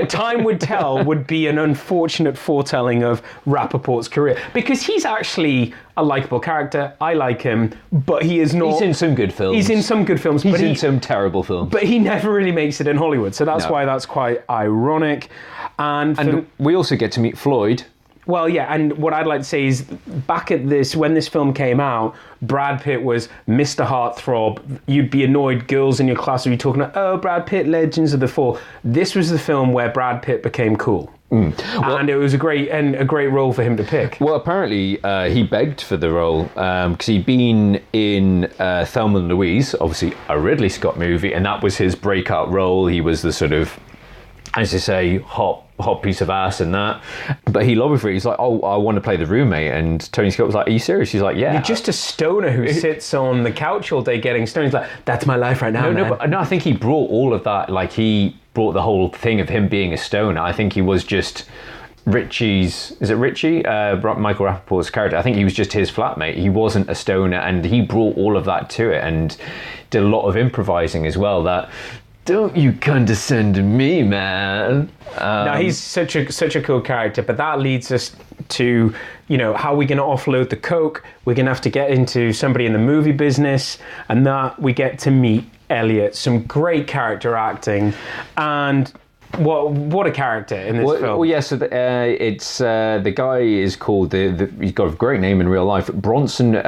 Speaker 6: time would tell would be an unfortunate foretelling of Rappaport's career. Because he's actually a likeable character. I like him, but he is not...
Speaker 7: He's in some good films.
Speaker 6: He's in some good films.
Speaker 7: He's in some terrible films.
Speaker 6: But he never really makes it in Hollywood, so that's why that's quite ironic. And
Speaker 7: we also get to meet Floyd.
Speaker 6: Well, yeah, and what I'd like to say is back at when this film came out, Brad Pitt was Mr. Heartthrob. You'd be annoyed, girls in your class would be talking about, oh, Brad Pitt, Legends of the Fall. This was the film where Brad Pitt became cool. Well, and it was a great role for him to pick.
Speaker 7: Well, apparently he begged for the role because he'd been in Thelma and Louise, obviously a Ridley Scott movie, and that was his breakout role. He was the sort of, as you say, hot piece of ass in that. But he lobbied for it. He's like, oh, I want to play the roommate. And Tony Scott was like, are you serious? He's like, yeah.
Speaker 6: You're just a stoner who sits on the couch all day getting stoned. He's like, that's my life right now, man.
Speaker 7: No, I think he brought all of that. Like, he brought the whole thing of him being a stoner. I think he was just Richie's... Is it Richie? Michael Rappaport's character. I think he was just his flatmate. He wasn't a stoner. And he brought all of that to it and did a lot of improvising as well. That... Don't you condescend to me, man.
Speaker 6: No, he's such a cool character, but that leads us to, how are we going to offload the coke? We're going to have to get into somebody in the movie business, and that we get to meet Elliot. Some great character acting, and what a character in this film.
Speaker 7: Well, yeah, so it's the guy is called, he's got a great name in real life, Bronson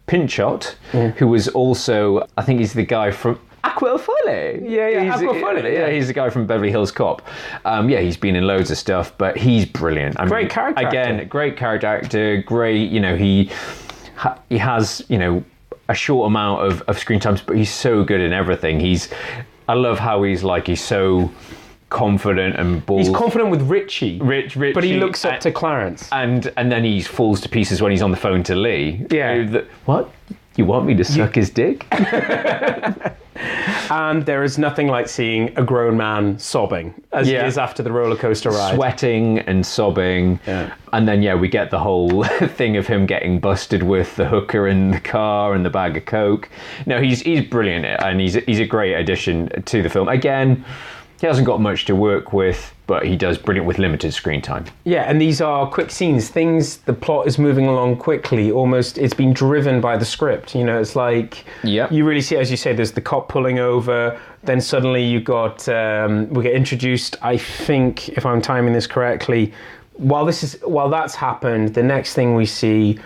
Speaker 7: Pinchot, who was also, I think he's the guy from... Aquafully.
Speaker 6: Yeah, Aquafully.
Speaker 7: Yeah, he's the guy from Beverly Hills Cop. He's been in loads of stuff, but he's brilliant.
Speaker 6: Great character actor.
Speaker 7: Great character actor. Great, he has, a short amount of screen time, but he's so good in everything. I love how he's so confident and bold.
Speaker 6: He's confident with Richie.
Speaker 7: Richie.
Speaker 6: But he looks up to Clarence.
Speaker 7: And then he falls to pieces when he's on the phone to Lee.
Speaker 6: Yeah.
Speaker 7: What? You want me to suck his dick?
Speaker 6: And there is nothing like seeing a grown man sobbing, as he is after the roller coaster ride.
Speaker 7: Sweating and sobbing. Yeah. And then, we get the whole thing of him getting busted with the hooker in the car and the bag of coke. No, he's brilliant, and he's a great addition to the film. Again, he hasn't got much to work with, but he does brilliant with limited screen time.
Speaker 6: Yeah, and these are quick scenes. The plot is moving along quickly. Almost, it's been driven by the script. It's like, you really see, as you say, there's the cop pulling over. Then suddenly we get introduced, I think, if I'm timing this correctly, while that's happened, the next thing we see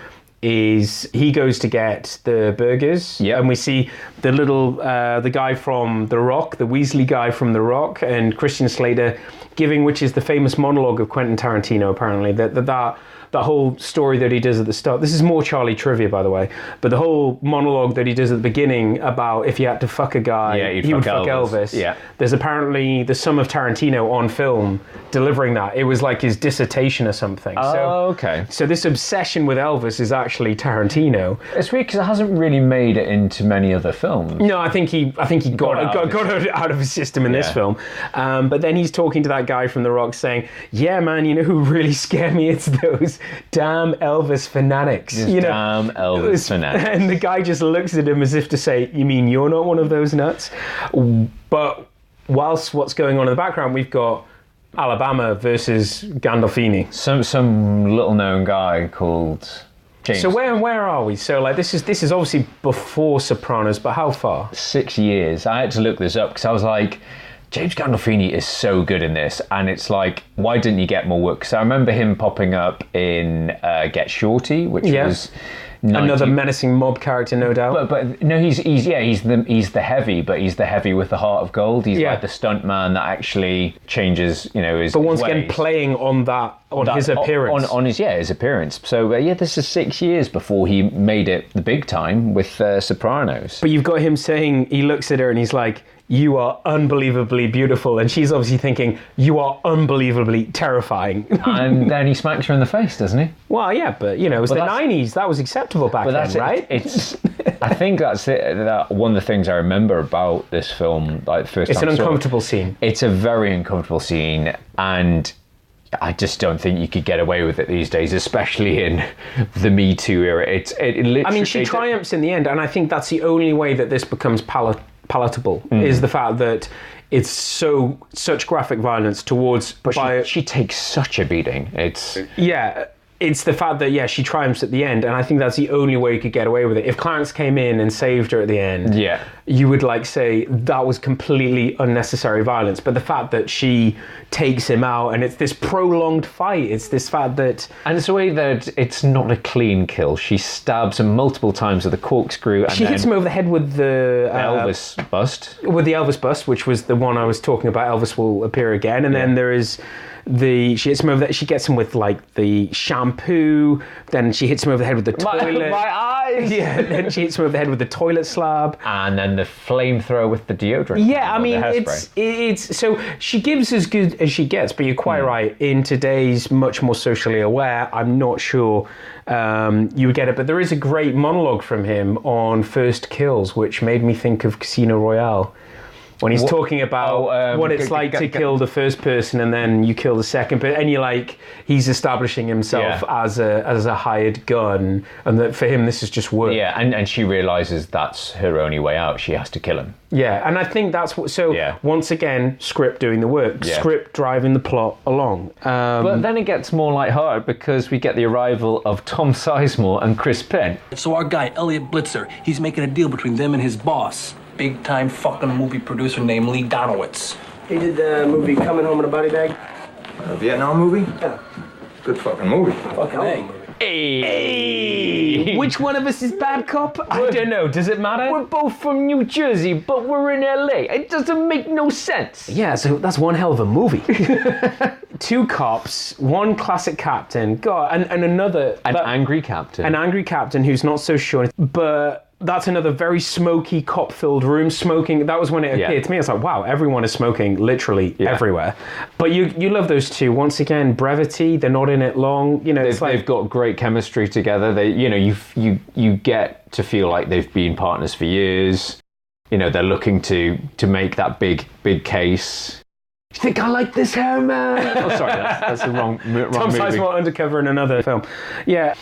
Speaker 6: is he goes to get the burgers, and we see the guy from The Rock, the Weasley guy from The Rock, and Christian Slater giving, which is the famous monologue of Quentin Tarantino, apparently, that whole story that he does at the start. This is more Charlie trivia, by the way, but the whole monologue that he does at the beginning about if you had to fuck a guy, he would fuck Elvis. Yeah. There's apparently the Son of Tarantino on film delivering that. It was like his dissertation or something.
Speaker 7: Okay.
Speaker 6: So this obsession with Elvis is actually Tarantino.
Speaker 7: It's weird because it hasn't really made it into many other films.
Speaker 6: No, I think he got out of his system in this film. But then he's talking to that guy from The Rock saying, yeah, man, you know who really scare me? It's those damn Elvis fanatics.
Speaker 7: Damn Elvis fanatics.
Speaker 6: And the guy just looks at him as if to say, you mean you're not one of those nuts? But whilst what's going on in the background, we've got Alabama versus Gandolfini.
Speaker 7: Some little known guy called James.
Speaker 6: So where are we? So like this is obviously before Sopranos, but how far?
Speaker 7: 6 years. I had to look this up because I was like, James Gandolfini is so good in this, and it's like, why didn't you get more work? Because I remember him popping up in Get Shorty, which was
Speaker 6: another menacing mob character, no doubt.
Speaker 7: But no, he's the heavy, but he's the heavy with the heart of gold. He's like the stunt man that actually changes, his.
Speaker 6: But once
Speaker 7: ways.
Speaker 6: Again, playing on his appearance,
Speaker 7: on his appearance. So this is 6 years before he made it the big time with Sopranos.
Speaker 6: But you've got him saying, he looks at her and he's like, you are unbelievably beautiful, and she's obviously thinking, you are unbelievably terrifying.
Speaker 7: And then he smacks her in the face, doesn't he?
Speaker 6: Well, yeah, but it was the 90s. That was acceptable back then, right?
Speaker 7: I think that's it. That one of the things I remember about this film, like the first time.
Speaker 6: It's an uncomfortable scene.
Speaker 7: It's a very uncomfortable scene, and I just don't think you could get away with it these days, especially in the Me Too era. It literally.
Speaker 6: She triumphs in the end, and I think that's the only way that this becomes palatable is the fact that it's such graphic violence towards.
Speaker 7: But she takes such a beating.
Speaker 6: It's the fact that she triumphs at the end, and I think that's the only way you could get away with it. If Clarence came in and saved her at the end, you would say that was completely unnecessary violence. But the fact that she takes him out, and it's this prolonged fight, it's this fact that,
Speaker 7: and it's a way that it's not a clean kill. She stabs him multiple times with a corkscrew. And
Speaker 6: she hits him over the head with the
Speaker 7: Elvis bust.
Speaker 6: With the Elvis bust, which was the one I was talking about. Elvis will appear again, and then there is. She hits him over that. She gets him with the shampoo. Then she hits him over the head with the toilet.
Speaker 7: My eyes.
Speaker 6: Yeah. Then she hits him over the head with the toilet slab.
Speaker 7: And then the flamethrower with the deodorant.
Speaker 6: Yeah, I mean it's so she gives as good as she gets. But you're quite right. In today's much more socially aware, I'm not sure you would get it. But there is a great monologue from him on First Kills, which made me think of Casino Royale. When he's talking about what it's like to kill the first person and then you kill the second, and you're he's establishing himself as a hired gun, and that for him this is just work.
Speaker 7: Yeah, and she realizes that's her only way out. She has to kill him.
Speaker 6: Yeah, and I think that's what. So once again, script doing the work, script driving the plot along.
Speaker 7: But then it gets more lighthearted because we get the arrival of Tom Sizemore and Chris Penn.
Speaker 12: So our guy Elliot Blitzer, he's making a deal between them and his boss. Big-time fucking movie producer named Lee Donowitz.
Speaker 11: He did the movie Coming Home in a Body Bag.
Speaker 13: A Vietnam movie?
Speaker 11: Yeah.
Speaker 13: Good fucking movie.
Speaker 11: Fucking A.
Speaker 6: Hey. Which one of us is bad cop? I don't know. Does it matter?
Speaker 7: We're both from New Jersey, but we're in LA. It doesn't make no sense.
Speaker 6: Yeah, so that's one hell of a movie. Two cops, one classic captain, and another...
Speaker 7: An angry captain.
Speaker 6: An angry captain who's not so sure, but... That's another very smoky, cop-filled room. Smoking. That was when it appeared to me. I was like, wow, everyone is smoking literally everywhere. But you love those two. Once again, brevity. They're not in it long.
Speaker 7: They've got great chemistry together. They, you get to feel like they've been partners for years. They're looking to make that big case. You think I like this hair, man? Oh, sorry, that's the wrong
Speaker 6: Tom
Speaker 7: movie.
Speaker 6: Sizemore undercover in another film. Yeah,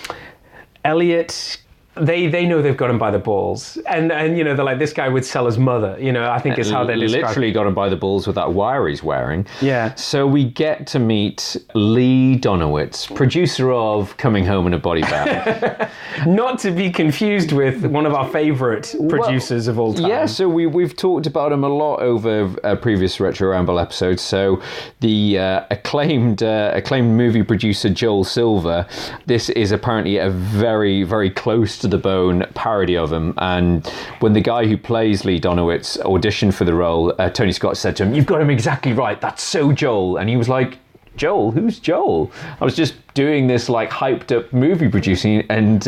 Speaker 6: Elliot they know they've got him by the balls, and you know, they're like, this guy would sell his mother, you know, I think is how they describe.
Speaker 7: Literally got him by the balls with that wire he's wearing.
Speaker 6: Yeah.
Speaker 7: So we get to meet Lee Donowitz, producer of Coming Home in a Body Bag.
Speaker 6: Not to be confused with one of our favourite producers of all time.
Speaker 7: Yeah, so we've talked about him a lot over previous Retro Ramble episodes. So the acclaimed movie producer Joel Silver, this is apparently a very, very close to the bone parody of him. And when the guy who plays Lee Donowitz auditioned for the role, Tony Scott said to him, "You've got him exactly right. That's so Joel." And he was like, "Joel? Who's Joel?" I was just doing this like hyped up movie producing, and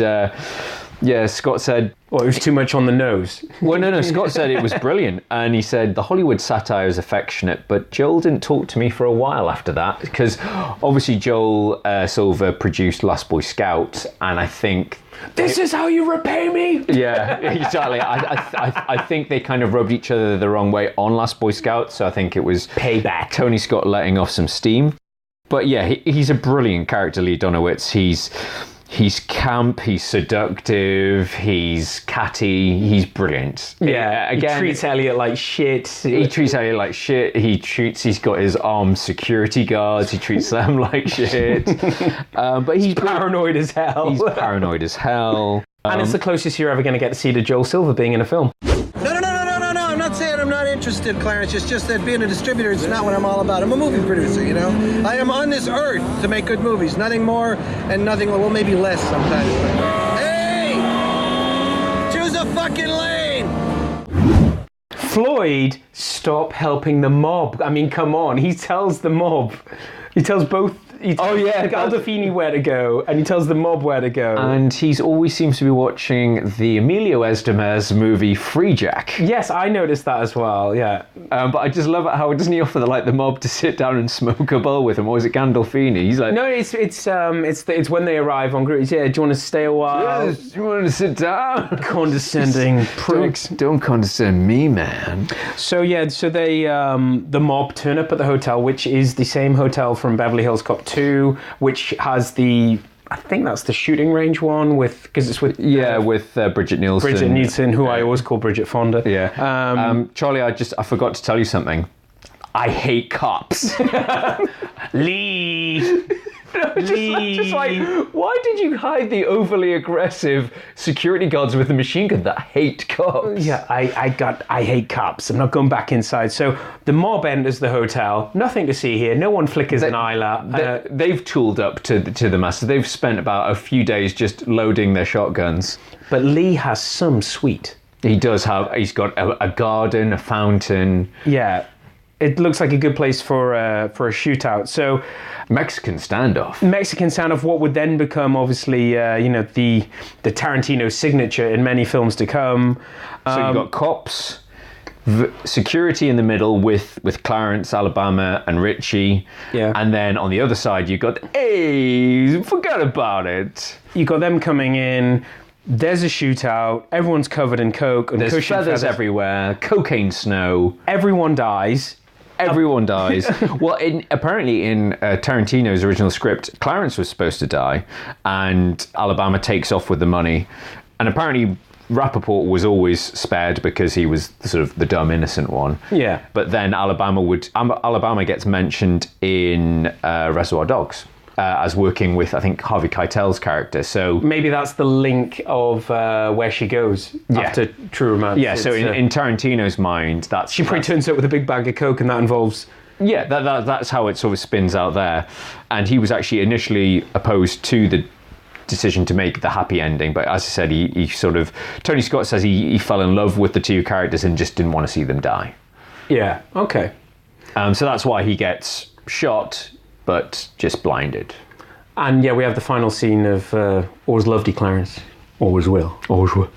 Speaker 7: Scott said,
Speaker 6: well, it was too much on the nose.
Speaker 7: Well, no, Scott said it was brilliant. And he said, the Hollywood satire is affectionate, but Joel didn't talk to me for a while after that, because obviously Joel Silver produced Last Boy Scout, and I think...
Speaker 6: This is how you repay me?
Speaker 7: Yeah, exactly. I think they kind of rubbed each other the wrong way on Last Boy Scout, so I think it was
Speaker 6: payback.
Speaker 7: Tony Scott letting off some steam. But yeah, he's a brilliant character, Lee Donowitz. He's camp, he's seductive, he's catty, he's brilliant.
Speaker 6: Yeah, again, he treats Elliot like shit.
Speaker 7: He's got his armed security guards, he treats them like shit. But he's
Speaker 6: paranoid as hell.
Speaker 7: He's paranoid as hell.
Speaker 6: And it's the closest you're ever going to get to see to Joel Silver being in a film.
Speaker 14: No, I'm not saying I'm not interested, Clarence. It's just that being a distributor is not what I'm all about. I'm a movie producer, you know? I am on this earth to make good movies. Nothing more and nothing, well, maybe less sometimes. Hey! Choose a fucking lane!
Speaker 6: Floyd, stop helping the mob. I mean, come on. He tells the mob. He tells both... Gandolfini where to go, and he tells the mob where to go.
Speaker 7: And he always seems to be watching the Emilio Estevez movie Free Jack.
Speaker 6: Yes, I noticed that as well. Yeah,
Speaker 7: but I just love it how doesn't he offer the mob to sit down and smoke a bowl with him, or is it Gandolfini? He's like,
Speaker 6: no, it's when they arrive on group. Yeah, do you want to stay a while?
Speaker 7: Yes, do you want to sit down?
Speaker 6: Condescending pricks.
Speaker 7: Don't condescend me, man.
Speaker 6: So they the mob turn up at the hotel, which is the same hotel from Beverly Hills Cop 2, which has I think that's the shooting range one because it's with
Speaker 7: Bridget Nielsen.
Speaker 6: Bridget Nielsen, who I always call Bridget Fonda.
Speaker 7: Yeah. Charlie, I forgot to tell you something. I hate cops.
Speaker 6: Lee.
Speaker 7: Just like, why did you hide the overly aggressive security guards with the machine gun that hate cops?
Speaker 6: Yeah, I hate cops. I'm not going back inside. So the mob enters the hotel. Nothing to see here. No one flickers an eyelash.
Speaker 7: They've tooled up to the master. They've spent about a few days just loading their shotguns.
Speaker 6: But Lee has some suite.
Speaker 7: He does have. He's got a garden, a fountain.
Speaker 6: Yeah. It looks like a good place for a shootout. So,
Speaker 7: Mexican standoff. What would then become obviously, the Tarantino signature in many films to come. So you've got cops, security in the middle with Clarence, Alabama, and Richie.
Speaker 6: Yeah.
Speaker 7: And then on the other side, you've got forget about it.
Speaker 6: You got them coming in. There's a shootout. Everyone's covered in coke. And
Speaker 7: there's feathers everywhere. Cocaine snow.
Speaker 6: Everyone dies.
Speaker 7: Well, apparently in Tarantino's original script, Clarence was supposed to die, and Alabama takes off with the money. And apparently Rappaport was always spared because he was sort of the dumb, innocent one.
Speaker 6: Yeah.
Speaker 7: But then Alabama gets mentioned in Reservoir Dogs. As working with, I think, Harvey Keitel's character. So
Speaker 6: maybe that's the link of where she goes after True Romance.
Speaker 7: Yeah, so in Tarantino's mind,
Speaker 6: she probably turns up with a big bag of coke, and that involves...
Speaker 7: Yeah, that's how it sort of spins out there. And he was actually initially opposed to the decision to make the happy ending, but as I said, he sort of... Tony Scott says he fell in love with the two characters and just didn't want to see them die.
Speaker 6: Yeah, okay.
Speaker 7: So that's why he gets shot, but just blinded.
Speaker 6: And we have the final scene of Always Loved You, Clarence. Always will.
Speaker 7: Always will.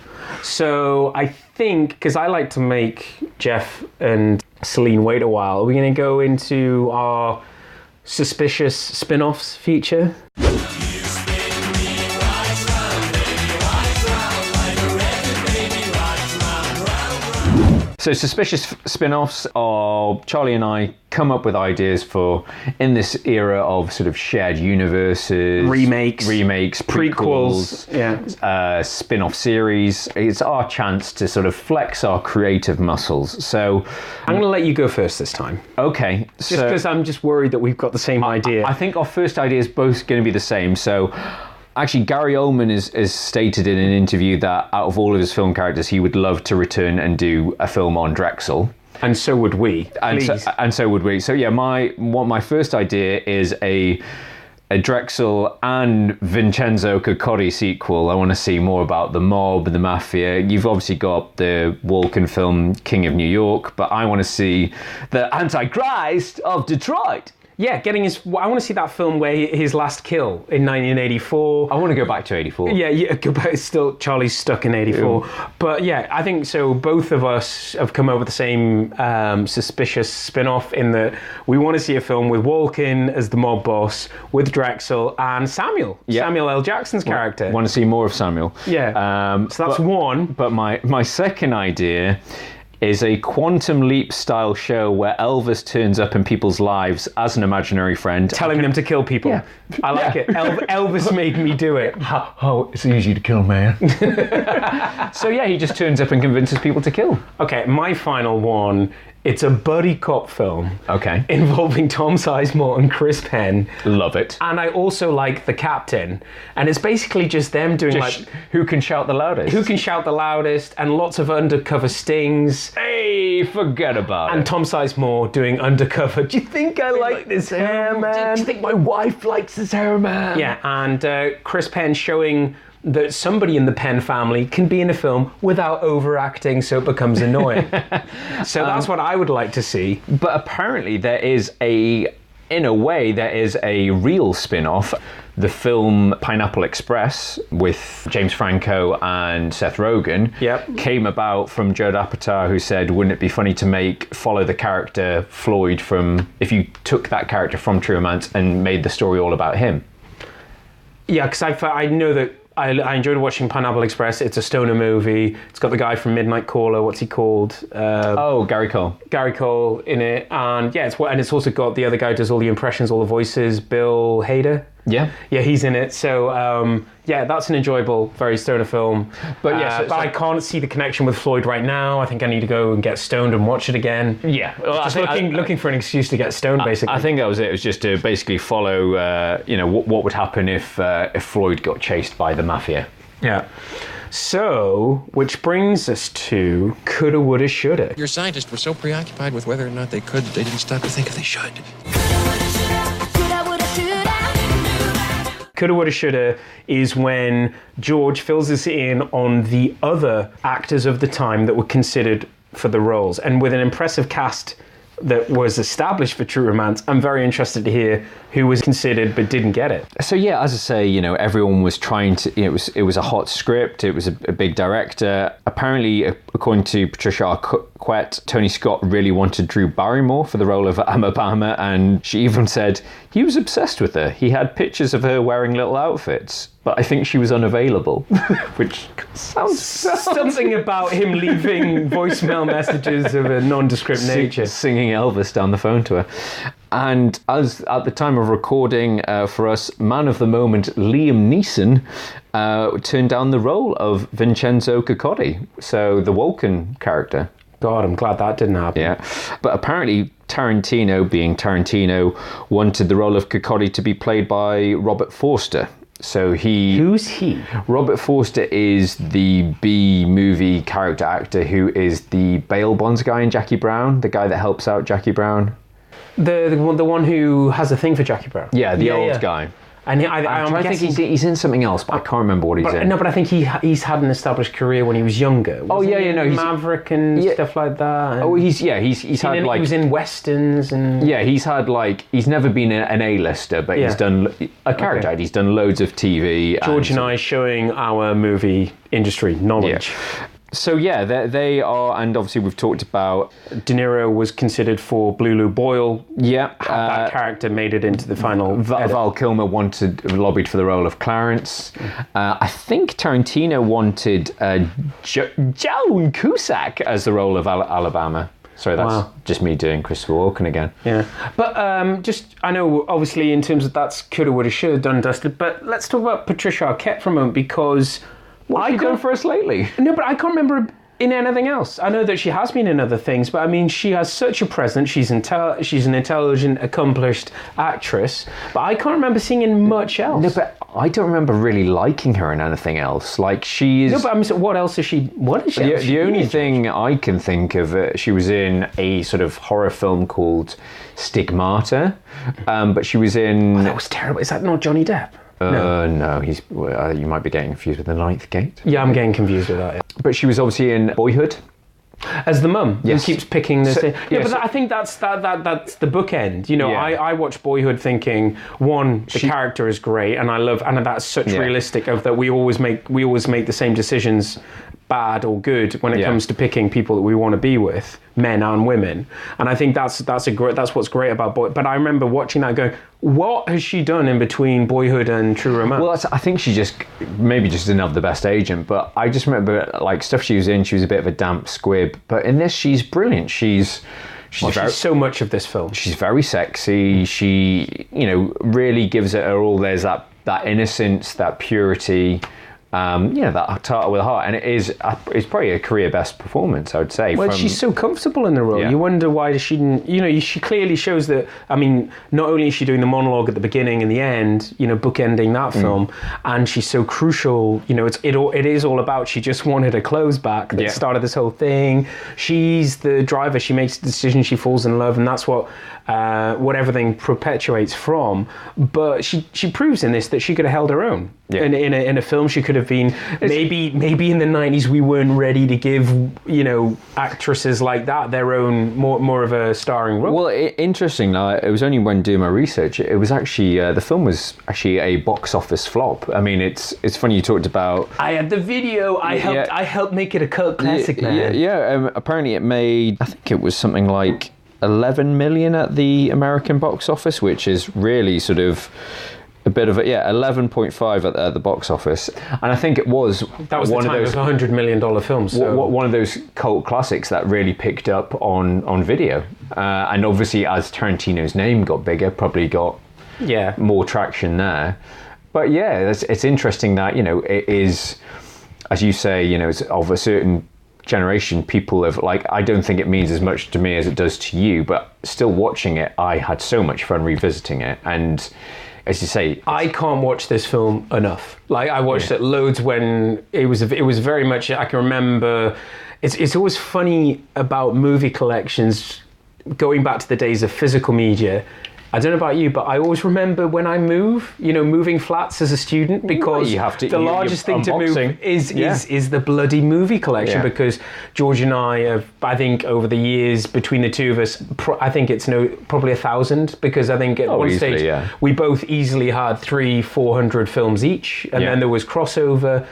Speaker 6: So I think, because I like to make Jeff and Celine wait a while, are we going to go into our suspicious spin-offs feature?
Speaker 7: So Suspicious spin-offs are Charlie and I come up with ideas for in this era of sort of shared universes,
Speaker 6: remakes,
Speaker 7: prequels, spin-off series. It's our chance to sort of flex our creative muscles. So
Speaker 6: I'm going to let you go first this time.
Speaker 7: Okay.
Speaker 6: Just because I'm just worried that we've got the same idea.
Speaker 7: I think our first idea is both going to be the same. So actually, Gary Oldman has stated in an interview that out of all of his film characters, he would love to return and do a film on Drexel.
Speaker 6: And so would we.
Speaker 7: And so would we. So yeah, my first idea is a Drexel and Vincenzo Cocotti sequel. I want to see more about the mob and the mafia. You've obviously got the Walken film King of New York, but I want to see the Antichrist of Detroit.
Speaker 6: Yeah, I want to see that film where his last kill in 1984.
Speaker 7: I want to go back to 84.
Speaker 6: Yeah, go back. Still, Charlie's stuck in 84. Yeah. But yeah, I think so. Both of us have come up with the same Suspicious spin-off in that we want to see a film with Walken as the mob boss, with Drexel and Samuel. Yeah. Samuel L. Jackson's character.
Speaker 7: Want to see more of Samuel.
Speaker 6: Yeah. So that's one.
Speaker 7: But my second idea is a Quantum Leap style show where Elvis turns up in people's lives as an imaginary friend.
Speaker 6: Telling them to kill people. Yeah. I like it. Elvis made me do it.
Speaker 7: Oh, it's easy to kill, man. So yeah, he just turns up and convinces people to kill.
Speaker 6: Okay, my final one. It's a buddy cop film.
Speaker 7: Okay.
Speaker 6: Involving Tom Sizemore and Chris Penn.
Speaker 7: Love it.
Speaker 6: And I also like The Captain. And it's basically just them doing
Speaker 7: who can shout the loudest.
Speaker 6: Who can shout the loudest, and lots of undercover stings.
Speaker 7: Hey, forget about it.
Speaker 6: And Tom Sizemore doing undercover. Do you think I like this hair, man?
Speaker 7: Do you think my wife likes this hair, man?
Speaker 6: Yeah, and Chris Penn showing that somebody in the Penn family can be in a film without overacting so it becomes annoying. So that's what I would like to see.
Speaker 7: But apparently there is a real spin-off. The film Pineapple Express with James Franco and Seth Rogen came about from Judd Apatow, who said, wouldn't it be funny to follow the character Floyd if you took that character from True Romance and made the story all about him?
Speaker 6: Yeah, because I know that I enjoyed watching Pineapple Express. It's a stoner movie. It's got the guy from Midnight Caller. What's he called?
Speaker 7: Gary Cole.
Speaker 6: Gary Cole in it, and yeah, it's also got the other guy who does all the impressions, all the voices. Bill Hader.
Speaker 7: Yeah,
Speaker 6: he's in it. So that's an enjoyable, very stoner film. But but I can't see the connection with Floyd right now. I think I need to go and get stoned and watch it again.
Speaker 7: Yeah, well,
Speaker 6: just looking for an excuse to get stoned, basically.
Speaker 7: I think that was it. It was just to basically follow, what would happen if Floyd got chased by the mafia.
Speaker 6: Yeah. So, which brings us to Coulda, Woulda, Shoulda.
Speaker 15: Your scientists were so preoccupied with whether or not they could, they didn't stop to think if they should.
Speaker 6: Coulda, Woulda, Shoulda is when George fills us in on the other actors of the time that were considered for the roles. And with an impressive cast that was established for True Romance, I'm very interested to hear who was considered but didn't get it.
Speaker 7: So yeah, as I say, everyone was trying to, it was a hot script, it was a big director. Apparently, according to Patricia Arquette, Tony Scott really wanted Drew Barrymore for the role of Alabama, and she even said he was obsessed with her. He had pictures of her wearing little outfits, but I think she was unavailable, which sounds
Speaker 6: something about him leaving voicemail messages of a nondescript nature.
Speaker 7: Singing Elvis down the phone to her. And as at the time of recording for us, man of the moment Liam Neeson turned down the role of Vincenzo Cocotti, so the Walken character.
Speaker 6: God, I'm glad that didn't happen.
Speaker 7: Yeah, but apparently Tarantino, being Tarantino, wanted the role of Cocotti to be played by Robert Forster. So
Speaker 6: Who's he?
Speaker 7: Robert Forster is the B-movie character actor who is the bail bonds guy in Jackie Brown, the guy that helps out Jackie Brown.
Speaker 6: The one who has a thing for Jackie Brown.
Speaker 7: Yeah, the old guy.
Speaker 6: And
Speaker 7: I think he's in something else, but I can't remember what he's in.
Speaker 6: No, but I think he's had an estabrished career when he was younger. He's Maverick and stuff like that.
Speaker 7: He's had
Speaker 6: he was in westerns and
Speaker 7: he's never been an A-lister, but he's done a character. Okay. He's done loads of TV.
Speaker 6: George and I showing our movie industry knowledge.
Speaker 7: Yeah. So yeah, they are, and obviously we've talked about
Speaker 6: De Niro was considered for Blue Lou Boyle.
Speaker 7: Yeah,
Speaker 6: that character made it into the final.
Speaker 7: Val Kilmer lobbied for the role of Clarence. I think Tarantino wanted Joan Cusack as the role of Alabama. Sorry, that's just me doing Christopher Walken again.
Speaker 6: Yeah, but I know obviously in terms of that's coulda, woulda, shoulda, done, dusted. But let's talk about Patricia Arquette for a moment because.
Speaker 7: What have you done for us lately?
Speaker 6: No, but I can't remember in anything else. I know that she has been in other things, but I mean, she has such a presence. She's an intelligent, accomplished actress, but I can't remember seeing in much else.
Speaker 7: No, but I don't remember really liking her in anything else. Like, she is...
Speaker 6: No, but I mean, what else is she... What is she?
Speaker 7: The only thing I can think of, she was in a sort of horror film called Stigmata, but she was in...
Speaker 6: Oh, that was terrible. Is that not Johnny Depp?
Speaker 7: No, he's. You might be getting confused with The Ninth Gate.
Speaker 6: Yeah, I'm getting confused with that. Yeah.
Speaker 7: But she was obviously in Boyhood.
Speaker 6: As the mum,
Speaker 7: yes.
Speaker 6: Who keeps picking this. I think that's the bookend. You know, I watched Boyhood thinking, one, the character is great, and that's such realistic of that we always make the same decisions, bad or good, when it comes to picking people that we want to be with, men and women. And I think that's what's great about Boyhood. But I remember watching that going, what has she done in between Boyhood and True Romance?
Speaker 7: Well, I think she maybe just didn't have the best agent, but I just remember like stuff she was in, she was a bit of a damp squib. But in this, she's brilliant. She's
Speaker 6: so much of this film.
Speaker 7: She's very sexy. She, really gives it her all. There's that innocence, that purity. That tartar with a heart, and it's probably a career best performance, I would say.
Speaker 6: Well, she's so comfortable in the role. You wonder why she didn't. She clearly shows that. I mean, not only is she doing the monologue at the beginning and the end, bookending that film, and she's so crucial. It is all about. She just wanted her clothes back. That started this whole thing. She's the driver. She makes the decision. She falls in love, and that's what everything perpetuates from. But she proves in this that she could have held her own. Yeah. In a film, she could have been maybe in the 90s we weren't ready to give actresses like that their own more of a starring role.
Speaker 7: Well, interesting. It was only when doing my research. It was actually the film was actually a box office flop. I mean, it's funny you talked about.
Speaker 6: I had the video. I helped make it a cult classic, man.
Speaker 7: Yeah. Apparently, it made. I think it was something like 11 million at the American box office, which is really sort of. A bit of it, 11.5 at the box office, and I think that was
Speaker 6: one of those $100 million films. So.
Speaker 7: One of those cult classics that really picked up on video, and obviously as Tarantino's name got bigger, probably got more traction there. But it's interesting that it is, as you say, it's of a certain generation. People have I don't think it means as much to me as it does to you, but still watching it, I had so much fun revisiting it. And as you say,
Speaker 6: I can't watch this film enough. I watched it loads when it was very much. I can remember. It's always funny about movie collections, going back to the days of physical media. I don't know about you, but I always remember when I moving flats as a student, because the largest thing to move is the bloody movie collection. Because George and I have, I think, over the years between the two of us, I think it's probably 1,000, because I think at one stage we both easily had 300-400 films each, and then there was crossover.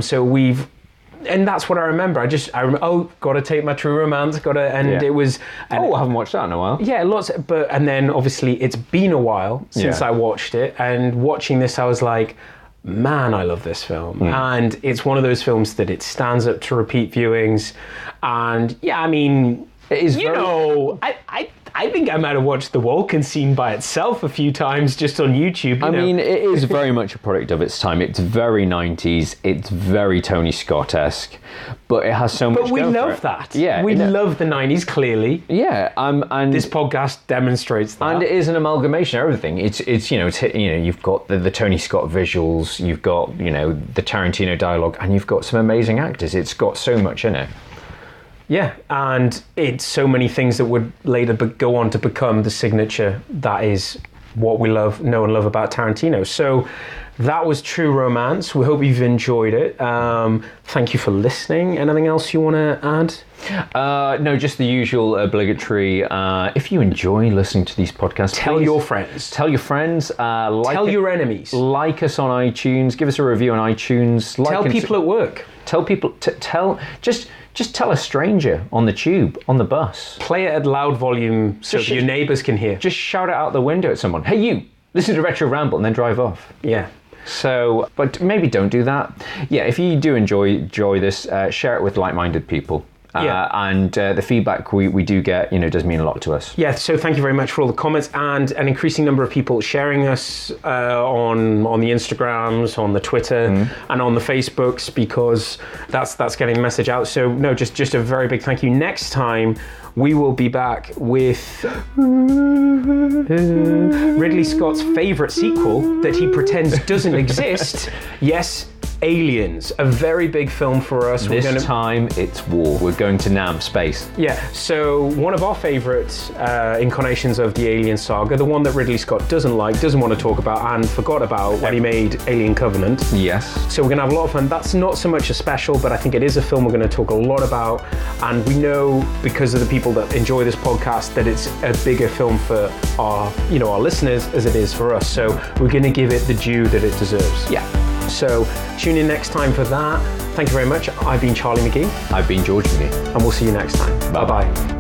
Speaker 6: So we've. And that's what I remember. I remember, got to take my True Romance, it was...
Speaker 7: I haven't watched that in a while.
Speaker 6: Yeah, lots, and then obviously it's been a while since I watched it, and watching this I was like, man, I love this film. And it's one of those films that it stands up to repeat viewings, and I mean, it is I think I might have watched the Walken scene by itself a few times just on YouTube.
Speaker 7: I mean, it is very much a product of its time. It's very 90s. It's very Tony Scott-esque, but it has so much.
Speaker 6: But we love that. Yeah, we love the 90s. Clearly.
Speaker 7: Yeah, and
Speaker 6: this podcast demonstrates that.
Speaker 7: And it is an amalgamation of everything. It's you've got the Tony Scott visuals, you've got the Tarantino dialogue, and you've got some amazing actors. It's got so much in it.
Speaker 6: Yeah, and it's so many things that would later go on to become the signature that is what we know and love about Tarantino. So That was True Romance. We hope you've enjoyed it. Thank you for listening. Anything else you want to add?
Speaker 7: No, just the usual obligatory. If you enjoy listening to these podcasts,
Speaker 6: tell your friends.
Speaker 7: Tell your friends.
Speaker 6: Tell your enemies.
Speaker 7: Like us on iTunes. Give us a review on iTunes.
Speaker 6: Tell people at work.
Speaker 7: Tell people. Just tell a stranger on the tube, on the bus.
Speaker 6: Play it at loud volume so your neighbours can hear.
Speaker 7: Just shout it out the window at someone. Hey, you! Listen to Retro Ramble and then drive off.
Speaker 6: Yeah.
Speaker 7: So, but maybe don't do that. Yeah, if you do enjoy this, share it with like-minded people. And the feedback we do get, does mean a lot to us.
Speaker 6: Yeah, so thank you very much for all the comments and an increasing number of people sharing us on the Instagrams, on the Twitter, and on the Facebooks, because that's getting the message out. So no, just a very big thank you. Next time we will be back with Ridley Scott's favourite sequel that he pretends doesn't exist. Yes, Aliens, a very big film for us.
Speaker 7: This time it's war. We're going to Nam, space.
Speaker 6: Yeah, so one of our favourite incarnations of the Alien saga, the one that Ridley Scott doesn't want to talk about and forgot about when he made Alien Covenant.
Speaker 7: Yes.
Speaker 6: So we're going to have a lot of fun. That's not so much a special, but I think it is a film we're going to talk a lot about. And we know, because of the people that enjoy this podcast, that it's a bigger film for our listeners as it is for us. So we're going to give it the due that it deserves.
Speaker 7: Yeah.
Speaker 6: So tune in next time for that. Thank you very much. I've been Charlie McGee.
Speaker 7: I've been George McGee.
Speaker 6: And we'll see you next time. Bye-bye.